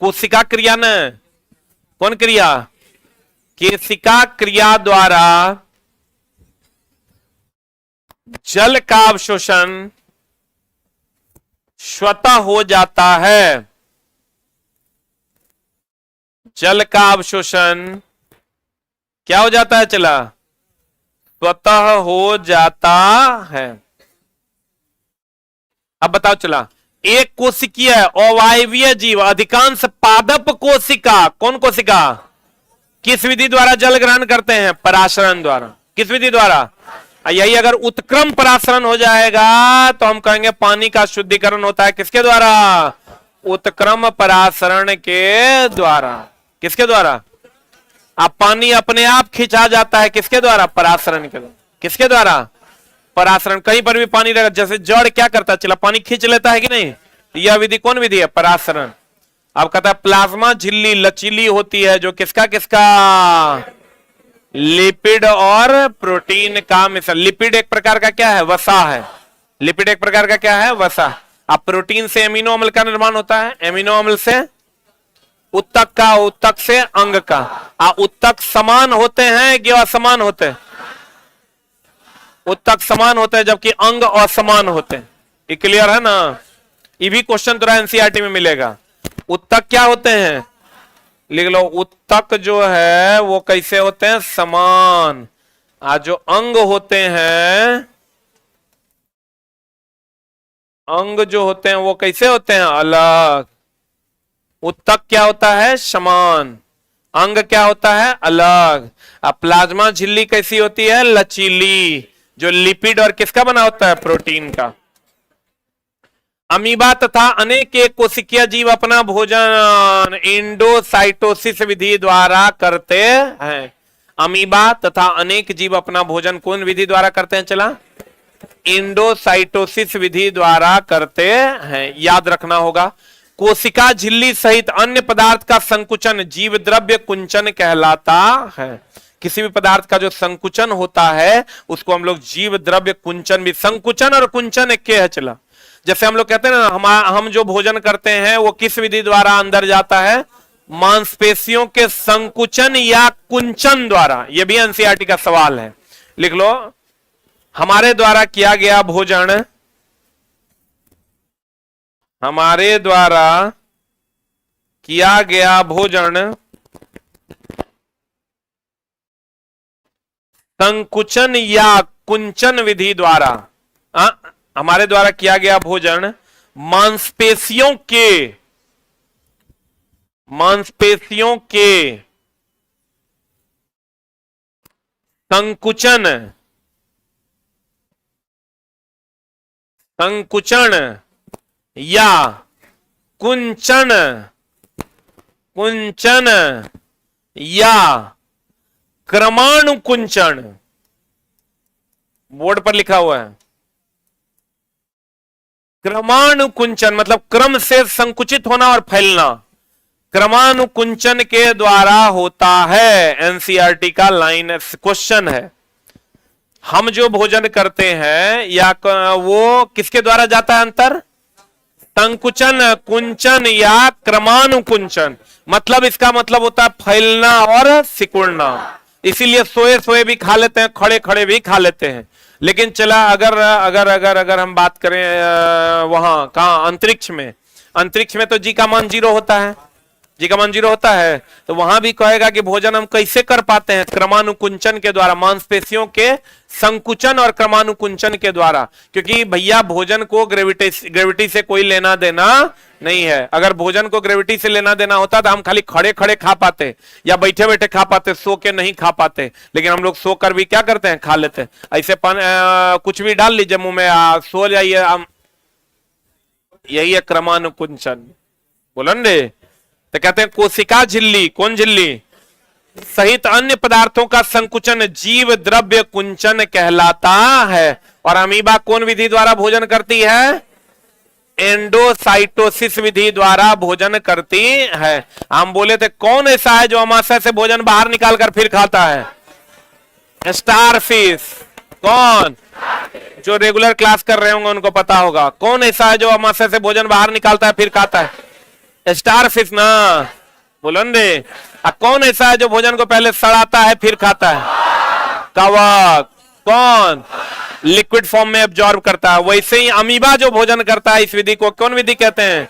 कोशिका क्रिया न, कौन क्रिया? केशिका क्रिया द्वारा जल का अवशोषण स्वतः हो जाता है। जल का अवशोषण क्या हो जाता है? चला, स्वतः हो जाता है। अब बताओ चला, एक कोशिकीय अवायवीय जीव अधिकांश पादप कोशिका, कौन कोशिका, किस विधि द्वारा जल ग्रहण करते हैं, पराशरण द्वारा। किस विधि द्वारा, यही अगर उत्क्रम पराशरण हो जाएगा तो हम कहेंगे पानी का शुद्धिकरण होता है किसके द्वारा, उत्क्रम पराशरण के द्वारा। किसके द्वारा, अब पानी अपने आप खिंचा जाता है किसके द्वारा, पराशरण के द्वारा। किसके द्वारा, पराशरण। कहीं पर भी पानी रहेगा, जैसे जड़ क्या करता है, चला पानी खींच लेता है कि नहीं, यह विधि कौन विधि है, पराशरण। अब कहता है प्लाज्मा झिल्ली लचीली होती है, जो किसका किसका, लिपिड और प्रोटीन का मिश्रण। लिपिड एक प्रकार का क्या है, वसा है। लिपिड एक प्रकार का क्या है, वसा। अब प्रोटीन से एमिनो अम्ल का निर्माण होता है, एमिनो अम्ल से उत्तक का, उत्तक से अंग का। उत्तक समान होते हैं कि असमान होते हैं, उत्तक समान होते हैं जबकि अंग असमान होते हैं। ये क्लियर है ना, ये भी क्वेश्चन तुरा एनसीईआरटी में मिलेगा। उत्तक क्या होते हैं, लिख लो, उत्तक जो है वो कैसे होते हैं, समान। जो अंग होते हैं, अंग जो होते हैं वो कैसे होते हैं, अलग। उत्तक क्या होता है, समान, अंग क्या होता है, अलग। अब प्लाज्मा झिल्ली कैसी होती है, लचीली, जो लिपिड और किसका बना होता है, प्रोटीन का। अमीबा तथा अनेक एक कोशिकीय जीव अपना भोजन इंडोसाइटोसिस विधि द्वारा करते हैं। अमीबा तथा अनेक जीव अपना भोजन कौन विधि द्वारा करते हैं, चला, इंडोसाइटोसिस विधि द्वारा करते हैं। याद रखना होगा, कोशिका झिल्ली सहित अन्य पदार्थ का संकुचन जीव द्रव्य कुंचन कहलाता है। किसी भी पदार्थ का जो संकुचन होता है उसको हम लोग जीव द्रव्य कुंचन भी, संकुचन और कुंचन एक है, चला। जैसे हम लोग कहते हैं ना, हम जो भोजन करते हैं वो किस विधि द्वारा अंदर जाता है, मांसपेशियों के संकुचन या कुंचन द्वारा। यह भी एनसीईआरटी का सवाल है, लिख लो। हमारे द्वारा किया गया भोजन, हमारे द्वारा किया गया भोजन संकुचन या कुंचन विधि द्वारा, हमारे द्वारा किया गया भोजन मांसपेशियों के संकुचन या कुंचन या क्रमानुकुंचन, बोर्ड पर लिखा हुआ है, क्रमानुकुंचन मतलब क्रम से संकुचित होना और फैलना, क्रमानुकुंचन के द्वारा होता है। एनसीईआरटी का लाइन क्वेश्चन है। हम जो भोजन करते हैं या वो किसके द्वारा जाता है अंतर, संकुचन, कुंचन या क्रमानुकुंचन। मतलब इसका मतलब होता है फैलना और सिकुड़ना। इसीलिए सोए सोए भी खा लेते हैं, खड़े खड़े भी खा लेते हैं। लेकिन चला अगर अगर अगर अगर हम बात करें वहां कहा, अंतरिक्ष में तो जी का मान 0 होता है, जी का मान 0 होता है, तो वहां भी कहेगा कि भोजन हम कैसे कर पाते हैं, क्रमानुकुंचन के द्वारा, मांसपेशियों के संकुचन और क्रमानुकुंचन के द्वारा। क्योंकि भैया भोजन को ग्रेविटी से कोई लेना देना नहीं है। अगर भोजन को ग्रेविटी से लेना देना होता तो हम खाली खड़े खड़े खा पाते या बैठे बैठे खा पाते, सो के नहीं खा पाते। लेकिन हम लोग सो कर भी क्या करते हैं, खा लेते हैं। ऐसे कुछ भी डाल लीजिए मुंह में, सो जाइए, यही है क्रमानुकुंचन। बोलन रे, तो कहते हैं कोशिका झिल्ली, कौन झिल्ली, सहित अन्य पदार्थों का संकुचन जीव द्रव्य कुंचन कहलाता है। और अमीबा कौन विधि द्वारा भोजन करती है, एंडोसाइटोसिस विधि द्वारा भोजन करती है। हम बोले थे कौन ऐसा है जो अमाशय से भोजन बाहर निकालकर फिर खाता है, स्टारफिश। कौन, जो रेगुलर क्लास कर रहे होंगे उनको पता होगा कौन ऐसा है जो अमाशय से भोजन बाहर निकालता है फिर खाता है, स्टारफिश ना, बोलन रे। कौन ऐसा है जो भोजन को पहले सड़ाता है फिर खाता है, कवक। कौन, लिक्विड फॉर्म में एब्जॉर्ब करता है। वैसे ही अमीबा जो भोजन करता है, इस विधि को कौन विधि कहते हैं,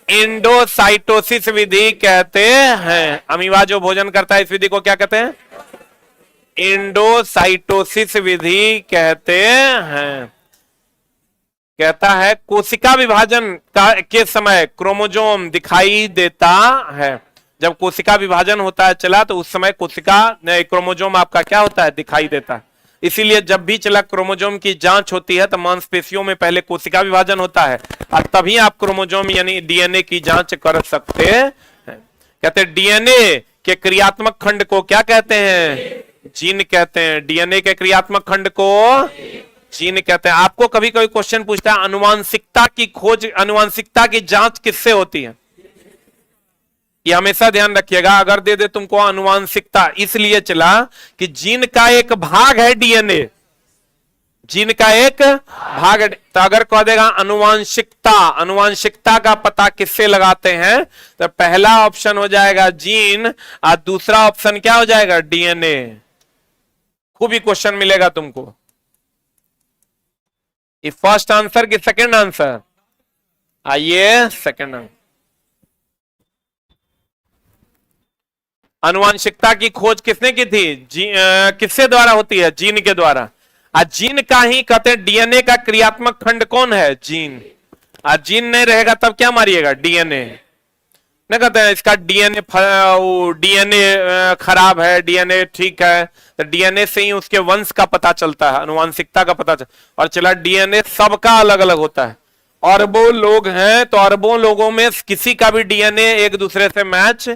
एंडोसाइटोसिस विधि कहते हैं। अमीबा जो भोजन करता है इस विधि को क्या कहते हैं, एंडोसाइटोसिस विधि कहते हैं। कहता है कोशिका विभाजन के समय क्रोमोजोम दिखाई देता है। जब कोशिका विभाजन होता है चला तो उस समय कोशिका क्रोमोजोम आपका क्या होता है, दिखाई देता है। इसीलिए जब भी चला क्रोमोजोम की जांच होती है तो मांसपेशियों में पहले कोशिका विभाजन होता है और तभी आप क्रोमोजोम यानी डीएनए की जांच कर सकते हैं। कहते हैं डीएनए के क्रियात्मक खंड को क्या कहते हैं, जीन कहते हैं। डीएनए के क्रियात्मक खंड को जीन कहते हैं। आपको कभी कभी क्वेश्चन पूछता है अनुवांशिकता की खोज, अनुवांशिकता की जांच किससे होती है, ये हमेशा ध्यान रखिएगा। अगर दे दे तुमको अनुवांशिकता, इसलिए चला कि जीन का एक भाग है डीएनए, जीन का एक भाग है। तो अगर कह देगा अनुवांशिकता, अनुवांशिकता का पता किससे लगाते हैं, तो पहला ऑप्शन हो जाएगा जीन और दूसरा ऑप्शन क्या हो जाएगा, डीएनए। खूब ही क्वेश्चन मिलेगा तुमको। ये फर्स्ट आंसर की सेकंड आंसर, आइए सेकंड आंसर। अनुवांशिकता की खोज किसने की थी, किससे द्वारा होती है, जीन के द्वारा। जीन का ही कहते हैं डीएनए का क्रियात्मक खंड कौन है, जीन। जीन नहीं रहेगा तब क्या मारिएगा, डीएनए। नहीं कहते हैं इसका डीएनए खराब है, डीएनए ठीक है, तो डीएनए से ही उसके वंश का पता चलता है, अनुवांशिकता का पता चलता। और चला डीएनए सबका अलग अलग होता है, अरबों लोग हैं तो अरबों लोगों में किसी का भी डीएनए एक दूसरे से मैच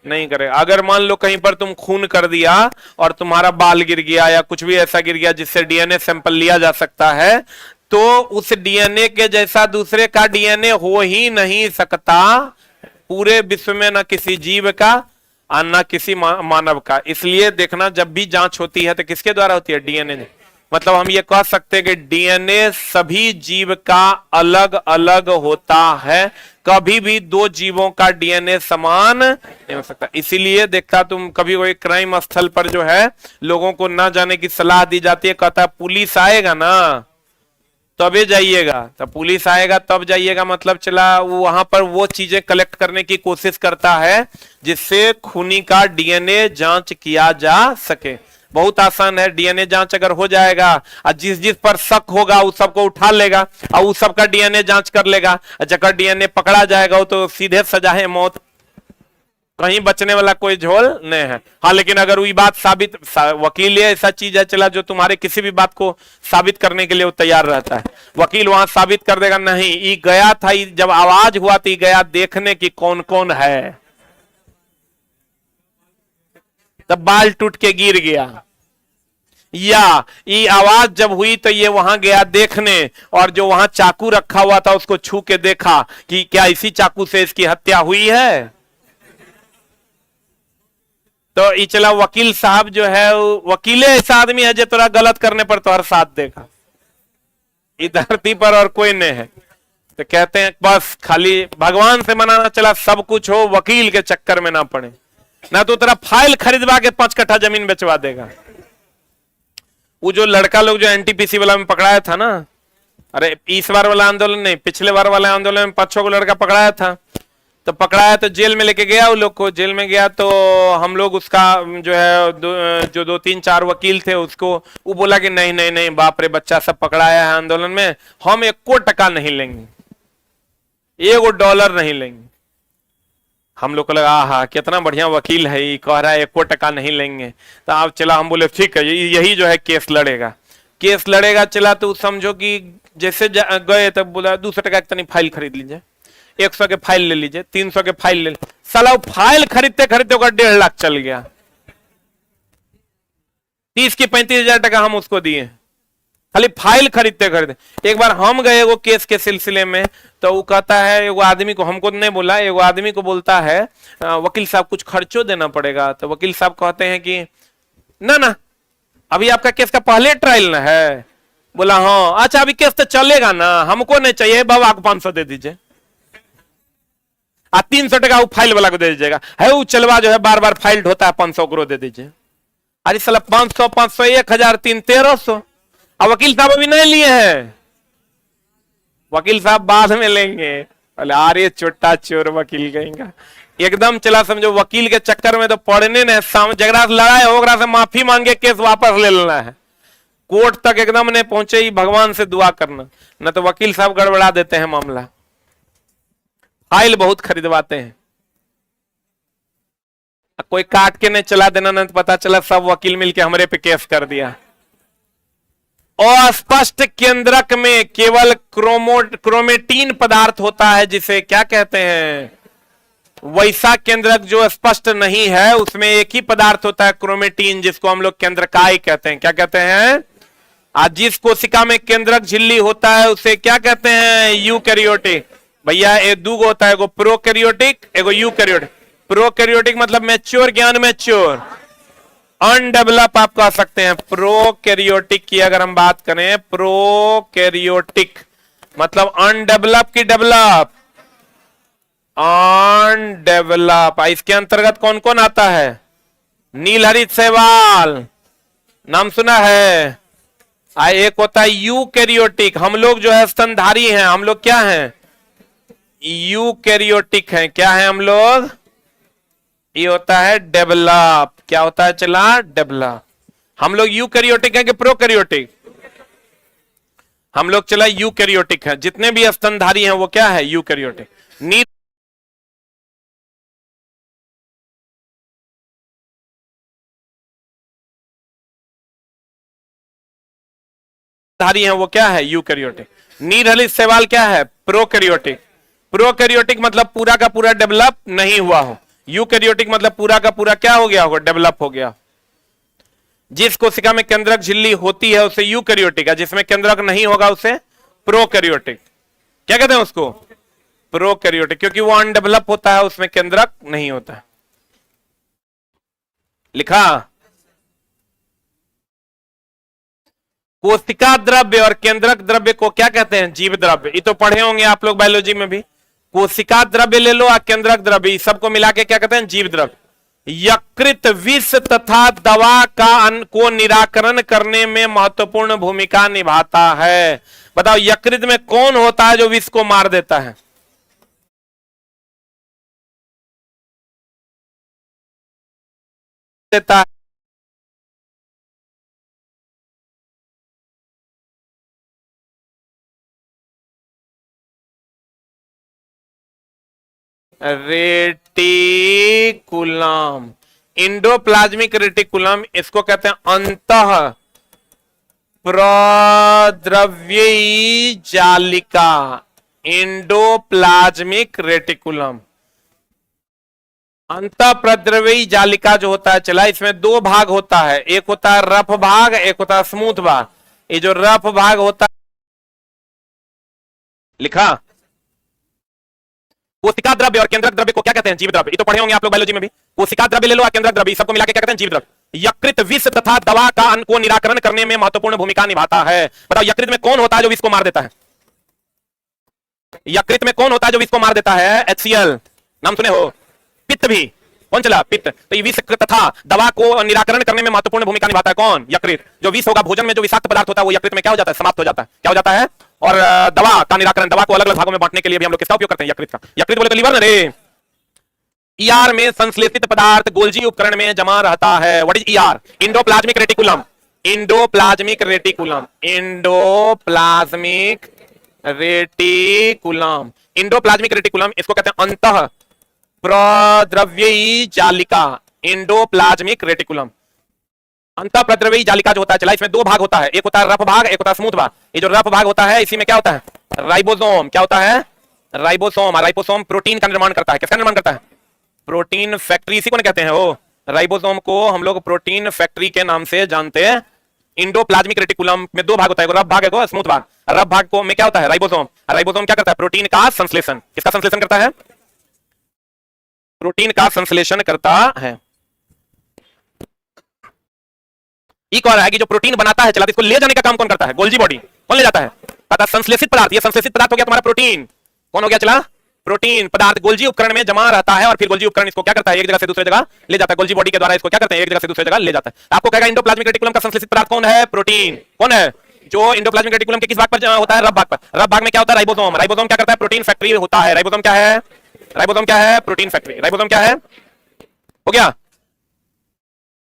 नहीं करेगा। अगर मान लो कहीं पर तुम खून कर दिया और तुम्हारा बाल गिर गया या कुछ भी ऐसा गिर गया जिससे डीएनए सैंपल लिया जा सकता है, तो उस डीएनए के जैसा दूसरे का डीएनए हो ही नहीं सकता पूरे विश्व में, न किसी जीव का और न किसी मानव का। इसलिए देखना जब भी जांच होती है तो किसके द्वारा होती है, डीएनए। मतलब हम ये कह सकते हैं कि डीएनए सभी जीव का अलग अलग होता है, कभी भी दो जीवों का डीएनए समान नहीं हो सकता। इसीलिए देखता तुम कभी कोई क्राइम स्थल पर जो है लोगों को ना जाने की सलाह दी जाती है, कहता है पुलिस आएगा ना तभी जाइएगा, तो पुलिस आएगा तब जाइएगा, मतलब चला वो वहां पर वो चीजें कलेक्ट करने की कोशिश करता है जिससे खूनी का डीएनए जांच किया जा सके। बहुत आसान है, डीएनए जांच अगर हो जाएगा और जिस जिस पर शक होगा उस सबको उठा लेगा और उस सबका डीएनए जांच कर लेगा, जगह डीएनए पकड़ा जाएगा तो सीधे सजा है मौत, कहीं बचने वाला कोई झोल नहीं है। हाँ लेकिन अगर वही बात साबित, वकील ये ऐसा चीज है चला जो तुम्हारे किसी भी बात को साबित करने के लिए वो तैयार रहता है। वकील वहां साबित कर देगा नहीं ये गया था, जब आवाज हुआ तो गया देखने की कौन कौन है, तब बाल टूट के गिर गया, या ये आवाज जब हुई तो ये वहां गया देखने, और जो वहां चाकू रखा हुआ था उसको छू के देखा कि क्या इसी चाकू से इसकी हत्या हुई है। तो ये चला वकील साहब जो है, वकीले ऐसा आदमी है जो तोरा गलत करने पर तो हर साथ देगा इस धरती पर और कोई नहीं है। तो कहते हैं बस खाली भगवान से मनाना चला सब कुछ हो, वकील के चक्कर में ना पड़े, ना तो तेरा फाइल खरीदवा के 5 कट्ठा जमीन बेचवा देगा। वो जो लड़का लोग जो एनटीपीसी वाला में पकड़ाया था ना, अरे इस बार वाला आंदोलन नहीं, पिछले बार वाला आंदोलन में 5-6 को लड़का पकड़ाया था, तो पकड़ाया तो जेल में लेके गया, वो लोग को जेल में गया तो हम लोग उसका जो है जो 2-3-4 वकील थे उसको वो बोला कि नहीं नहीं नहीं बाप रे बच्चा सब पकड़ाया है आंदोलन में, हम 1 टका नहीं लेंगे, $1 नहीं लेंगे। हम लोग को लगा हाँ कितना बढ़िया वकील है, ये कह रहा है 1 टका नहीं लेंगे। तो आप चला हम बोले ठीक है यही जो है केस लड़ेगा, केस लड़ेगा। चला तो समझो कि जैसे गए तब बोला 200 टका की फाइल खरीद लीजिए, 100 के फाइल ले लीजिए, 300 के फाइल ले लीजिए। साला फाइल खरीदते खरीदते होगा 1.5 लाख चल गया। 30 की 35,000 टका हम उसको दिए खाली फाइल खरीदते खरीदते। एक बार हम गए वो केस के सिलसिले में, तो वो कहता है एगो आदमी को, हमको नहीं बोला, एगो आदमी को बोलता है वकील साहब कुछ खर्चो देना पड़ेगा। तो वकील साहब कहते हैं कि ना ना अभी आपका केस का पहले ट्रायल ना है। बोला हाँ अच्छा अभी केस तो चलेगा ना, हमको नहीं चाहिए बाबा को 500 दे दीजिए, 300 टका वो फाइल वाला को दे दीजिएगा। है वो चलवा जो है बार बार फाइल ढोता है, 500 को दे दीजिए। अरे साला 500 500 1000 3 1300। अब वकील साहब अभी नहीं लिए हैं, वकील साहब बाद में लेंगे। बोले अरे छोटा चोर वकील कहेंगे एकदम। चला समझो वकील के चक्कर में तो पढ़ने ने जगरा से लड़ाई होगरा से माफी मांगे केस वापस ले लेना है। कोर्ट तक एकदम नहीं पहुंचे ही भगवान से दुआ करना, न तो वकील साहब गड़बड़ा देते हैं मामला, फाइल बहुत खरीदवाते हैं। कोई काट के नहीं चला देना, नहीं तो पता चला सब वकील मिलके हमारे पे केस कर दिया। अस्पष्ट केंद्रक में केवल क्रोमेटीन पदार्थ होता है, जिसे क्या कहते हैं? वैसा केंद्रक जो स्पष्ट नहीं है, उसमें एक ही पदार्थ होता है क्रोमेटीन, जिसको हम लोग केंद्रकाय कहते हैं। क्या कहते हैं? आज जिस कोशिका में केंद्रक झिल्ली होता है उसे क्या कहते हैं? यूकैरियोटिक। भैया ये दो होता है, एगो प्रोकैरियोटिक, एगो यूकैरियोटिक। प्रोकैरियोटिक मतलब मैच्योर, ज्ञान मैच्योर। अनडेवलप आप कह सकते हैं। प्रोकैरियोटिक की अगर हम बात करें, प्रोकैरियोटिक मतलब अनडेवलप की डेवलप, अनडेवलप। इसके अंतर्गत कौन कौन आता है? नीलहरित शैवाल नाम सुना है? एक होता है यूकैरियोटिक। हम लोग जो है स्तनधारी हैं, हम लोग क्या हैं? यूकैरियोटिक हैं। क्या है हम लोग? ये होता है डेवलप। क्या होता है? चला डेवलप। हम लोग यूकैरियोटिक हैं कि प्रोकैरियोटिक? हम लोग चला यूकैरियोटिक हैं। जितने भी स्तनधारी हैं वो क्या है? यूकैरियोटिक। धारी हैं वो क्या है? यूकैरियोटिक। नीलहरित शैवाल क्या है? प्रोकैरियोटिक। प्रोकैरियोटिक मतलब पूरा का पूरा डेवलप नहीं हुआ हो। यूकैरियोटिक मतलब पूरा का पूरा क्या हो गया होगा? डेवलप हो गया। जिस कोशिका में केंद्रक झिल्ली होती है उसे यूकैरियोटिक है, जिसमें केंद्रक नहीं होगा उसे प्रोकैरियोटिक। क्या कहते हैं उसको? प्रोकैरियोटिक, क्योंकि वो अनडेवलप होता है, उसमें केंद्रक नहीं होता है। लिखा? कोशिका द्रव्य और केंद्रक द्रव्य को क्या कहते हैं? जीव द्रव्य। ये तो पढ़े होंगे आप लोग बायोलॉजी में भी। कोशिका द्रव्य ले लो और केंद्रक द्रव्य, सबको मिला के क्या कहते हैं? जीव द्रव्य। यकृत विष तथा दवा को निराकरण करने में महत्वपूर्ण भूमिका निभाता है। बताओ यकृत में कौन होता है जो विष को मार देता है? देता है रेटिकुलम। इंडोप्लाज्मिक रेटिकुलम, इसको कहते हैं अंतः प्रद्रव्यी जालिका। इंडोप्लाज्मिक रेटिकुलम, अंतः प्रद्रव्यी जालिका जो होता है, चला इसमें दो भाग होता है। एक होता है रफ भाग, एक होता है स्मूथ भाग। ये जो रफ भाग होता है, लिखा? कोशिका द्रव्य और केंद्रक द्रव्य को क्या कहते हैं? जीव द्रव्य। ये तो पढ़े होंगे आप लोग बायोलॉजी में भी। कोशिका द्रव्य ले लो और केंद्रक द्रव्य, सबको मिलाकर क्या कहते हैं? जीव द्रव्य। यकृत विष तथा दवा को निराकरण करने में महत्वपूर्ण भूमिका निभाता है। बताओ यकृत में कौन होता है जो विष को मार देता है? यकृत में कौन होता है जो विष को मार देता है? HCl नाम सुने हो? पित्त भी। कौन चला? पित्त। तो ये विष तथा दवा को निराकरण करने में महत्वपूर्ण भूमिका निभाता है कौन? यकृत। जो विष होगा, भोजन में जो विषाक्त पदार्थ होता है, वो यकृत में क्या हो जाता है? समाप्त हो जाता है। क्या हो जाता है? और दवा का निराकरण, दवा को अलग अलग भागों में बांटने के लिए भी हम लोग किसका उपयोग करते हैं? यकृत का। यकृत बोले तो लीवर ना रे। ER में संश्लेषित पदार्थ गोल्जी उपकरण में जमा रहता है। What is ER? Endoplasmic reticulum. Endoplasmic reticulum. Endoplasmic reticulum. Endoplasmic reticulum, इसको कहते हैं अंतः प्रद्रव्यी जालिका। इंडोप्लाज्मिक रेटिकुलम, अंतः प्रद्रव्यी जालिका जो होता है, चला इसमें दो भाग होता है। एक होता है रफ भाग, एक होता है स्मूथ भाग। ये जो रफ भाग होता है, इसी में क्या होता है? राइबोसोम। क्या होता है? राइबोसोम। राइबोसोम प्रोटीन का निर्माण करता है। किसका निर्माण करता है? प्रोटीन फैक्ट्री, इसी को नहीं कहते हैं वो। राइबोसोम को हम लोग प्रोटीन फैक्ट्री के नाम से जानते हैं। इंडोप्लाज्मिक रेटिकुलम में दो भाग होता है, रफ भाग है, स्मूथ भाग। रफ भाग को में क्या होता है? राइबोसोम। राइबोसोम क्या करता है? प्रोटीन का संश्लेषण। किसका संश्लेषण करता है? प्रोटीन का संश्लेषण करता है। ये कह रहा है कि जो प्रोटीन बनाता है, चला इसको ले जाने का काम कौन करता है? Golgi body. कौन ले जाता है? पता संश्लेषित पदार्थ। ये संश्लेषित पदार्थ हो गया तुम्हारा प्रोटीन। कौन हो गया? चला प्रोटीन पदार्थ गोल्जी उपकरण में जमा रहता है और फिर गोल्जी उपकरण इसको क्या करता है? एक जगह से दूसरे जगह ले जाता है। गोल्जी बॉडी के द्वारा इसको क्या करते हैं? एक जगह से दूसरे जगह ले जाता है। आपको कहेगा इंडोप्लाज्मिक रेटिकुलम का संश्लेषित पदार्थ कौन है? प्रोटीन। कौन है? जो इंडोप्लाज्मिक रेटिकुलम के किस भाग पर होता है? रफ भाग पर। रफ भाग में क्या होता है? राइबोसोम। राइबोसोम क्या करता है? प्रोटीन फैक्ट्री होता है। राइबोसोम क्या है? राइबोसोम क्या है? Protein factory. राइबोसोम क्या है? हो गया?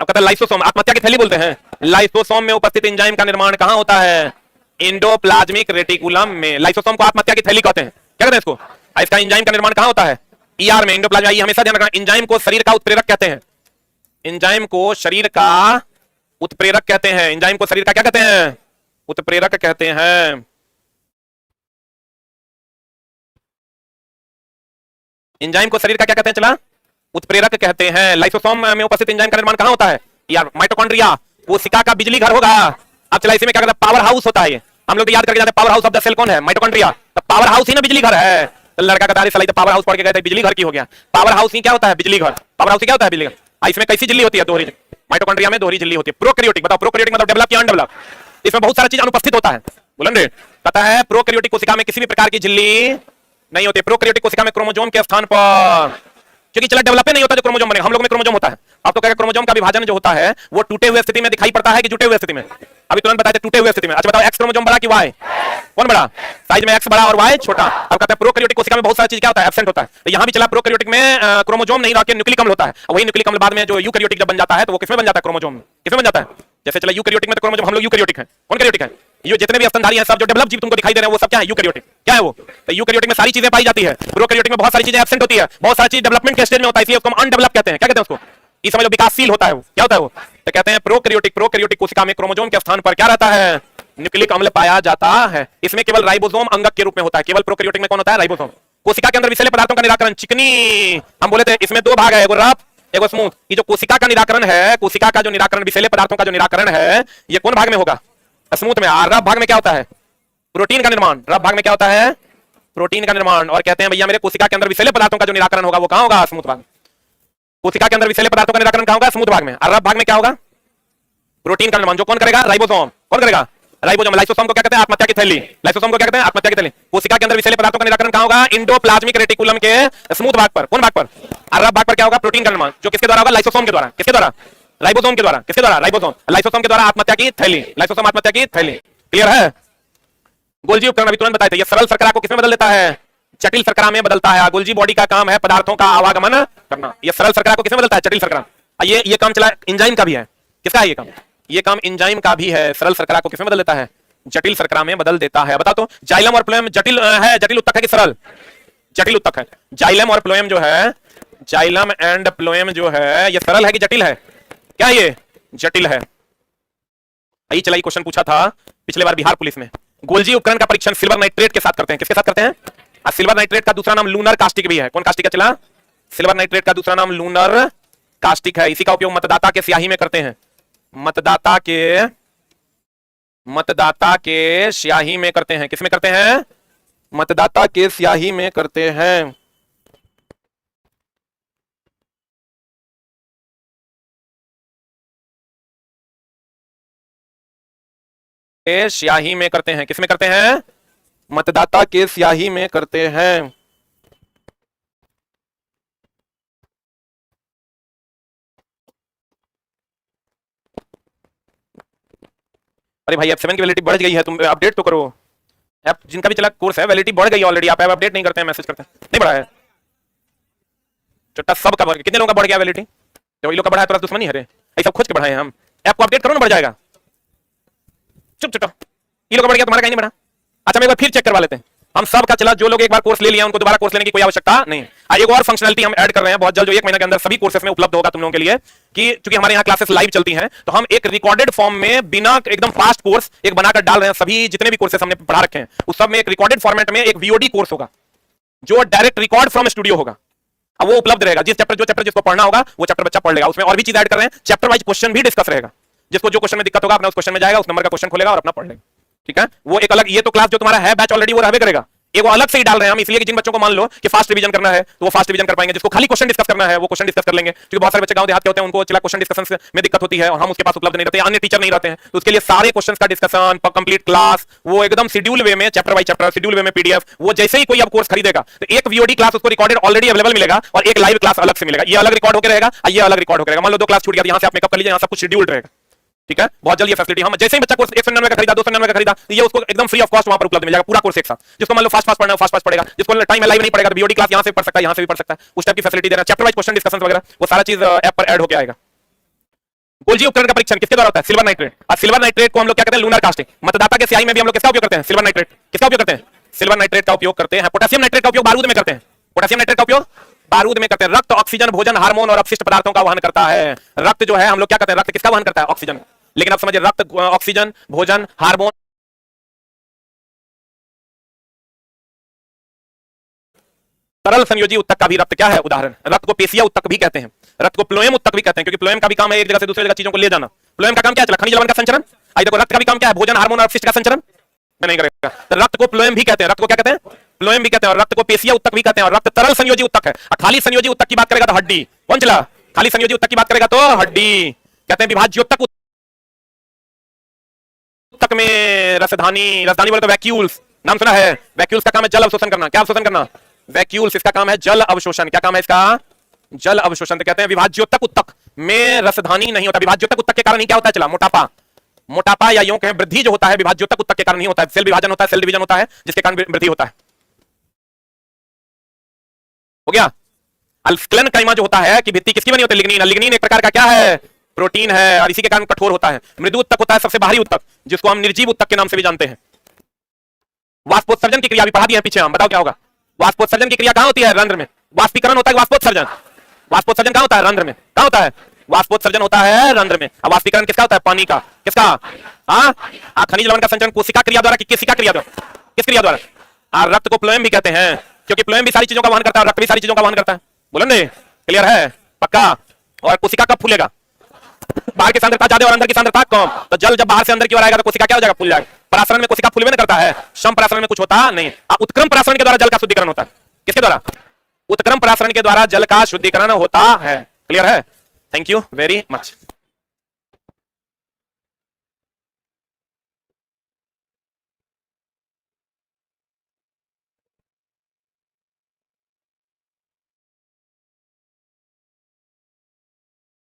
अब कहता है लाइसोसोम, आत्महत्या की थैली बोलते हैं। लाइसोसोम में उपस्थित एंजाइम का निर्माण कहां होता है? एंडोप्लाज्मिक रेटिकुलम में। लाइसोसोम को आत्महत्या की थैली कहते हैं। क्या कहते हैं इसको? इसका एंजाइम का निर्माण कहां होता है? ईआर में, एंडोप्लाज्म। ये हमेशा ध्यान रखना, एंजाइम को शरीर का उत्प्रेरक कहते हैं। एंजाइम को शरीर का उत्प्रेरक कहते हैं। एंजाइम को शरीर का क्या कहते हैं? उत्प्रेरक कहते हैं। एंजाइम को शरीर का क्या कहते हैं? चला, उत्प्रेरक कहते हैं। लाइसोसोम में उपस्थित एंजाइम का निर्माण कहां होता है? यार माइटोकॉन्ड्रिया, कोशिका का बिजली घर होगा। अब चला, इसी में क्या कहते हैं? पावर हाउस होता है। हम लोग याद करके जाते हैं, power house of the cell कौन है? माइटोकॉन्ड्रिया। तो पावर हाउस ही ना बिजली घर है। तो लड़का का दारी सलाई पावर हाउस पढ़ के गए थे, बिजली घर की हो गया। पावर हाउस ही क्या होता है? बिजली घर। पावर हाउस ही क्या होता है? बिजली घर। इसमें कैसी झिल्ली होती है? दोहरी। माइटोकॉन्ड्रिया में दोहरी झिल्ली होती है। प्रोकैरियोटिक, बताओ प्रोकैरियोटिक मतलब डेवलप या अनडेवलप? इसमें बहुत सारा चीज अनुपस्थित होता है। बोलन रे, पता है प्रोकैरियोटिक कोशिका में किसी भी प्रकार की झिल्ली नहीं होती। प्रोकैरियोटिक कोशिका में क्रोमोसोम के स्थान पर, क्योंकि चला डेवलप नहीं होता जो क्रोमोसोम बनेगा। हम लोग में क्रोमोसोम होता है। अब तो क्या क्रोमोसोम का विभाजन जो होता है वो टूटे हुए स्थिति में दिखाई पड़ता है कि जुटे हुए स्थिति में? अभी तुरंत बताया टूटे हुए स्थिति में। अच्छा बताओ, एक्स क्रोमोसोम बड़ा कि वाई? कौन बड़ा? साइज में एक्स बड़ा और वाई छोटा। अब कहते हैं प्रोकैरियोटिक कोशिका में बहुत सारी चीज क्या होता है? एब्सेंट होता है। तो यहां भी चला, प्रोकैरियोटिक में क्रोमोसोम नहीं रह न्यूक्लिक अम्ल होता है। वही न्यूक्लिक अम्ल बाद में जो यूकैरियोटिक जब बन जाता है तो वो किसमें बन जाता है? क्रोमोसोम। किसमें बन जाता है? जैसे चला यूकैरियोटिक में तो क्रोमोसोम, हम लोग यूकैरियोटिक है। कौन कैरियोटिक है? ये जितने भी स्तनधारी हैं सब जो डेवलप जीव तुमको दिखाई दे रहे हैं वो सब क्या है? यूकैरियोटिक। क्या है वो? तो यूकैरियोटिक में सारी चीजें पाई जाती है। प्रोकैरियोटिक में बहुत सारी चीजें एब्सेंट होती है। बहुत सारी चीज डेवलपमेंट के स्टेज में होता है, इसलिए उसको हम अनडेवलप कहते हैं। क्या कहते हैं उसको? इस समय जो विकासशील होता है वो क्या होता है? वो तो कहते हैं प्रोकैरियोटिक। प्रोकैरियोटिक कोशिका में क्रोमोसोम के स्थान पर क्या रहता है? न्यूक्लिक अम्ल पाया जाता है। इसमें केवल राइबोसोम अंगक के रूप में होता है। केवल प्रोकैरियोटिक में कौन होता है? राइबोसोम। कोशिका के अंदर विषैले पदार्थों का निराकरण, चिकनी, हम बोले थे इसमें दो भाग है, एगो रफ एगो स्मूथ। ये जो कोशिका का निराकरण है, कोशिका का जो निराकरण, विषैले पदार्थों का जो निराकरण है, ये कौन भाग में होगा? स्मूथ में। और रफ भाग में क्या होता है? प्रोटीन का निर्माण। रफ भाग में क्या होता है? प्रोटीन का निर्माण। और कहते हैं भैया मेरे कोशिका के अंदर विषैले पदार्थों का जो निराकरण होगा वो कहां होगा? स्मूथ भाग। कोशिका के अंदर विषैले पदार्थों का निराकरण कहां होगा? स्मूथ भाग में। और रफ भाग में क्या होगा? प्रोटीन का निर्माण। जो कौन करेगा? राइबोसोम। कौन करेगा? राइबोसोम। लाइसोसोम को क्या कहते हैं? आत्महत्या की थैली। लाइसोसोम को क्या कहते हैं? आत्महत्या की थैली। कोशिका के अंदर विषैले पदार्थों का निराकरण कहां होगा? एंडोप्लाज्मिक रेटिकुलम के स्मूथ भाग पर। कौन भाग पर? और रफ भाग पर क्या होगा? प्रोटीन का निर्माण। जो किसके द्वारा होगा? लाइसोसोम के द्वारा। किसके द्वारा? राइबोसोम के द्वारा। किसके द्वारा? राइबोसोम। लाइसोसोम के द्वारा आत्महत्या की थैली। लाइसोसोम आत्महत्या की थैली। क्लियर है? गोल्जी उपकरण अभी तुरंत बताए थे। ये सरल शर्करा को किसमें बदल देता है? जटिल शर्करा में बदलता है। गोल्जी बॉडी का काम है पदार्थों का आवागमन करना। ये सरल शर्करा को किसमें बदलता है? जटिल शर्करा। ये काम चला एंजाइम का भी है। किसका है ये काम? ये काम एंजाइम का भी है। सरल शर्करा को किसमें बदल देता है? जटिल शर्करा में बदल देता है। बता तो, जाइलम और फ्लोएम जटिल है, जटिल उत्तक है कि सरल? जटिल उत्तक है। जाइलम और फ्लोएम जो है, जाइलम एंड फ्लोएम जो है, ये सरल है कि जटिल है? क्या ये? जटिल है। यही चला, क्वेश्चन पूछा था पिछले बार बिहार पुलिस में। गोल्जी उपकरण का परीक्षण सिल्वर नाइट्रेट के साथ करते हैं। किसके साथ करते हैं? सिल्वर नाइट्रेट का दूसरा नाम लूनर कास्टिक भी है। कौन कास्टिक है? चला, सिल्वर नाइट्रेट का दूसरा नाम लूनर कास्टिक है। इसी का उपयोग मतदाता के स्याही में करते हैं। मतदाता के स्याही में करते हैं। किसमें करते हैं? मतदाता के स्याही में करते हैं। स्याही में करते हैं। किसमें करते हैं? मतदाता के स्याही में करते हैं। अरे भाई F7 की वैलिडिटी बढ़ गई है, तुम अपडेट तो करो। ऐप जिनका भी चला कोर्स है वैलिडिटी बढ़ गई है ऑलरेडी। आप अपडेट नहीं करते हैं, मैसेज करते हैं, नहीं बढ़ा है। चट्टा सब का बढ़ गया। कितने लोगों का बढ़ गया वैलिडिटी? जो वही लोग का बढ़ा है तो दुश्मनी है रे। ऐसा खोज के बढ़ाए हम। ऐप को अपडेट करो ना, बढ़ जाएगा। चुप चुप, ये लोग का बढ़ गया, तुम्हारा कहीं नहीं बढ़ा। अच्छा मैं एक बार फिर चेक करवा लेते हैं। हम सब का चला, जो लोग एक बार कोर्स ले लिया उनको दोबारा कोर्स लेने की कोई आवश्यकता नहीं। एक और फंक्शनलिटी हम ऐड कर रहे हैं बहुत जल्द, जो 1 महीने के अंदर सभी कोर्सेस में उपलब्ध होगा तुम लोगों के लिए। कि चूंकि हमारे यहाँ क्लासेस लाइव चलती हैं तो हम एक रिकॉर्डेड फॉर्म में बिना एकदम फास्ट कोर्स एक बनाकर डाल रहे हैं। सभी जितने भी कोर्सेस हमने पढ़ा रखे हैं उस सब में एक रिकॉर्डेड फॉर्मेट में एक वीओडी कोर्स होगा जो डायरेक्ट रिकॉर्ड फ्रॉम स्टूडियो होगा। अब वो उपलब्ध रहेगा। जो चैप्टर जिसको पढ़ना होगा वो चैप्टर बच्चा पढ़ लेगा। उसमें और भी चीज ऐड कर रहे हैं, चैप्टर वाइज क्वेश्चन भी डिस्कस रहेगा। जिसको जो क्वेश्चन में दिक्कत होगा अपना उस क्वेश्चन में जाएगा, उस नंबर का क्वेश्चन खोलेगा और अपना पढ़ लेगा। ठीक है, वो एक अलग, ये तो क्लास जो तुम्हारा है बैच ऑलरेडी वो रहबे करेगा। एक वो अलग से ही डाल रहे हैं हम, इसलिए कि जिन बच्चों को मान लो कि फास्ट रिवीजन करना है तो वो फास्ट रिवीजन कर पाएंगे। जिसको खाली क्वेश्चन डिस्कस करना है वो क्वेश्चन डिस्कस कर लेंगे। क्योंकि बहुत सारे बच्चे गांव देहात के होते हैं, उनको चला क्वेश्चन डिस्कशन में दिक्कत होती है और हम उसके पास उपलब्ध नहीं रहते, अन्य टीचर नहीं रहते हैं, तो उसके लिए सारे क्वेश्चंस का डिस्कशन कंप्लीट क्लास वो एकदम शेड्यूल वे में, चैप्टर बाय चैप्टर, शेड्यूल वे में पीडीएफ। वो जैसे ही कोई अब कोर्स खरीदेगा तो एक वीओडी क्लास उसको रिकॉर्डेड ऑलरेडी अवेलेबल मिलेगा और एक लाइव क्लास अलग से मिलेगा। ये अलग रिकॉर्ड होकर रहेगा, ये अलग रिकॉर्ड होकर रहेगा। मान लो 2 क्लास छूट गया, यहाँ से आप मेकअप कर लीजिए, यहाँ सब कुछ शेड्यूल्ड रहेगा। ठीक है, बहुत जल्दी ये फैसिलिटी हम जैसे ही बच्चा कोर्स 199 का खरीदा, 299 का खरीदा, ये उसको एकदम फ्री ऑफ कॉस्ट वहां पर उपलब्ध मिल जाएगा पूरा कोर्स एक साथ। जिसको मान लो फास्ट पढ़ना है फास्ट पढ़ेगा, जिसको टाइम है लाइव नहीं पढ़ेगा तो वीओडी क्लास यहां से पढ़ सकता है, यहां से भी पढ़ सकता है। उस टाइप की फैसिलिटी दे रहा है। चैप्टर वाइज क्वेश्चन डिस्कशन वगैरह वो सारा चीज ऐप पर ऐड होकर आएगा। गोल्जी उपकरण का परीक्षण किसके द्वारा होता है? Silver nitrate. और सिल्वर नाइट्रेट को हम लोग क्या कहते हैं? Lunar casting. मतदाता के स्याही में भी हम लोग किसका उपयोग करते हैं? Silver nitrate. किसका उपयोग करते हैं? सिल्वर नाइट्रेट का उपयोग करते हैं। पोटेशियम नाइट्रेट का उपयोग बारूद में करते हैं। पोटेशियम नाइट्रेट का उपयोग बारूद में करते हैं। रक्त ऑक्सीजन, भोजन, हार्मोन और अपशिष्ट पदार्थों का वहन करता है। रक्त जो है हम लोग क्या कहते हैं? रक्त किसका वहन करता है? ऑक्सीजन। लेकिन अब समझिए, रक्त ऑक्सीजन, भोजन, हार्मोन, तरल संयोजी उत्तक का भी रक्त क्या है? उदाहरण। रक्त को पेशिया उत्तक भी कहते हैं। रक्त को प्लोएम उत्तक भी कहते हैं, क्योंकि प्लोएम का भी काम है एक जगह से दूसरी जगह चीजों को ले जाना। प्लोएम का काम क्या चला? खनिज लवण का संचरण। आई देखो, रक्त का भी काम क्या है? भोजन, हार्मोन और अपशिष्ट का संचरण नहीं करेगा। तो रक्त को प्लोएम भी कहते हैं। रक्त को क्या कहते हैं? प्लोएम भी कहते हैं। और रक्त को पेशिया उत्तक भी कहते हैं। और रक्त तरल संयोजी उत्तक है। खाली संयोजी उत्तक की बात करेगा तो हड्डी। कौन चला? खाली संयोजी उत्तक की बात करेगा तो हड्डी। कहते हैं विभाज्योत्तक उत्तक में रसधानी। रसधानी बोले तो वैक्यूल्स, नाम सुना है? वैक्यूल्स का काम है जल अवशोषण करना। क्या अवशोषण करना? वैक्यूल्स, इसका काम है जल अवशोषण। क्या काम है इसका? जल अवशोषण। तो कहते हैं विभाज्योत्तक उत्तक में रसधानी नहीं होता। विभाज्योत्तक उत्तक के कारण ही क्या होता है? चला मोटापा। मोटापा या यूं कहें वृद्धि जो होता है विभाज्योत्तक उत्तक के कारण नहीं होता है। सेल विभाजन होता है, सेल डिवीजन होता है, जिसके कारण वृद्धि होता है। हो गया? अल्कलन काइमा जो होता है कि भित्ति किसकी बनी होती है? लिग्निन। लिग्निन एक प्रकार का क्या है? प्रोटीन है, और इसी के कारण कठोर होता है। मृदु उत्तक होता है सबसे बाहरी उत्तक, जिसको हम निर्जीव उत्तक के नाम से भी जानते हैं। वाष्पोत्सर्जन की क्रिया भी पढ़ा दी है पीछे, हम बताओ क्या होगा? वाष्पोत्सर्जन की क्रिया कहां होती है? रंध्र में। वाष्पीकरण होता है, वाष्पोत्सर्जन। वाष्पोत्सर्जन कहां होता है? रंध्र में। कहां होता है? वाष्पोत्सर्जन होता है रंध्र में। अब वाष्पीकरण किसका होता है? पानी का। किसका? खनिज लवण का संचरण कोशिका क्रिया द्वारा, किसिका क्रिया द्वारा? किस क्रिया द्वारा? रक्त को प्लोएम भी कहते हैं, क्योंकि प्लोएम भी सारी चीजों का वहन करता है, रक्त भी सारी चीजों का वहन करता है। बोलो नहीं? क्लियर है? पक्का? और कोशिका कब फूलेगा? बाहर की सांद्रता ज्यादा और अंदर की सांद्रता कम। तो जल जब बाहर से अंदर की ओर आएगा तो कोशिका क्या हो जाएगा? फूल जाएगा। परासरण में कोशिका फूलवे न करता है, सम परासरण में कुछ होता नहीं। उत्क्रम परासरण के द्वारा जल का शुद्धिकरण होता है। किसके द्वारा? उत्क्रम परासरण के द्वारा जल का शुद्धिकरण होता है। क्लियर है? Thank you very much.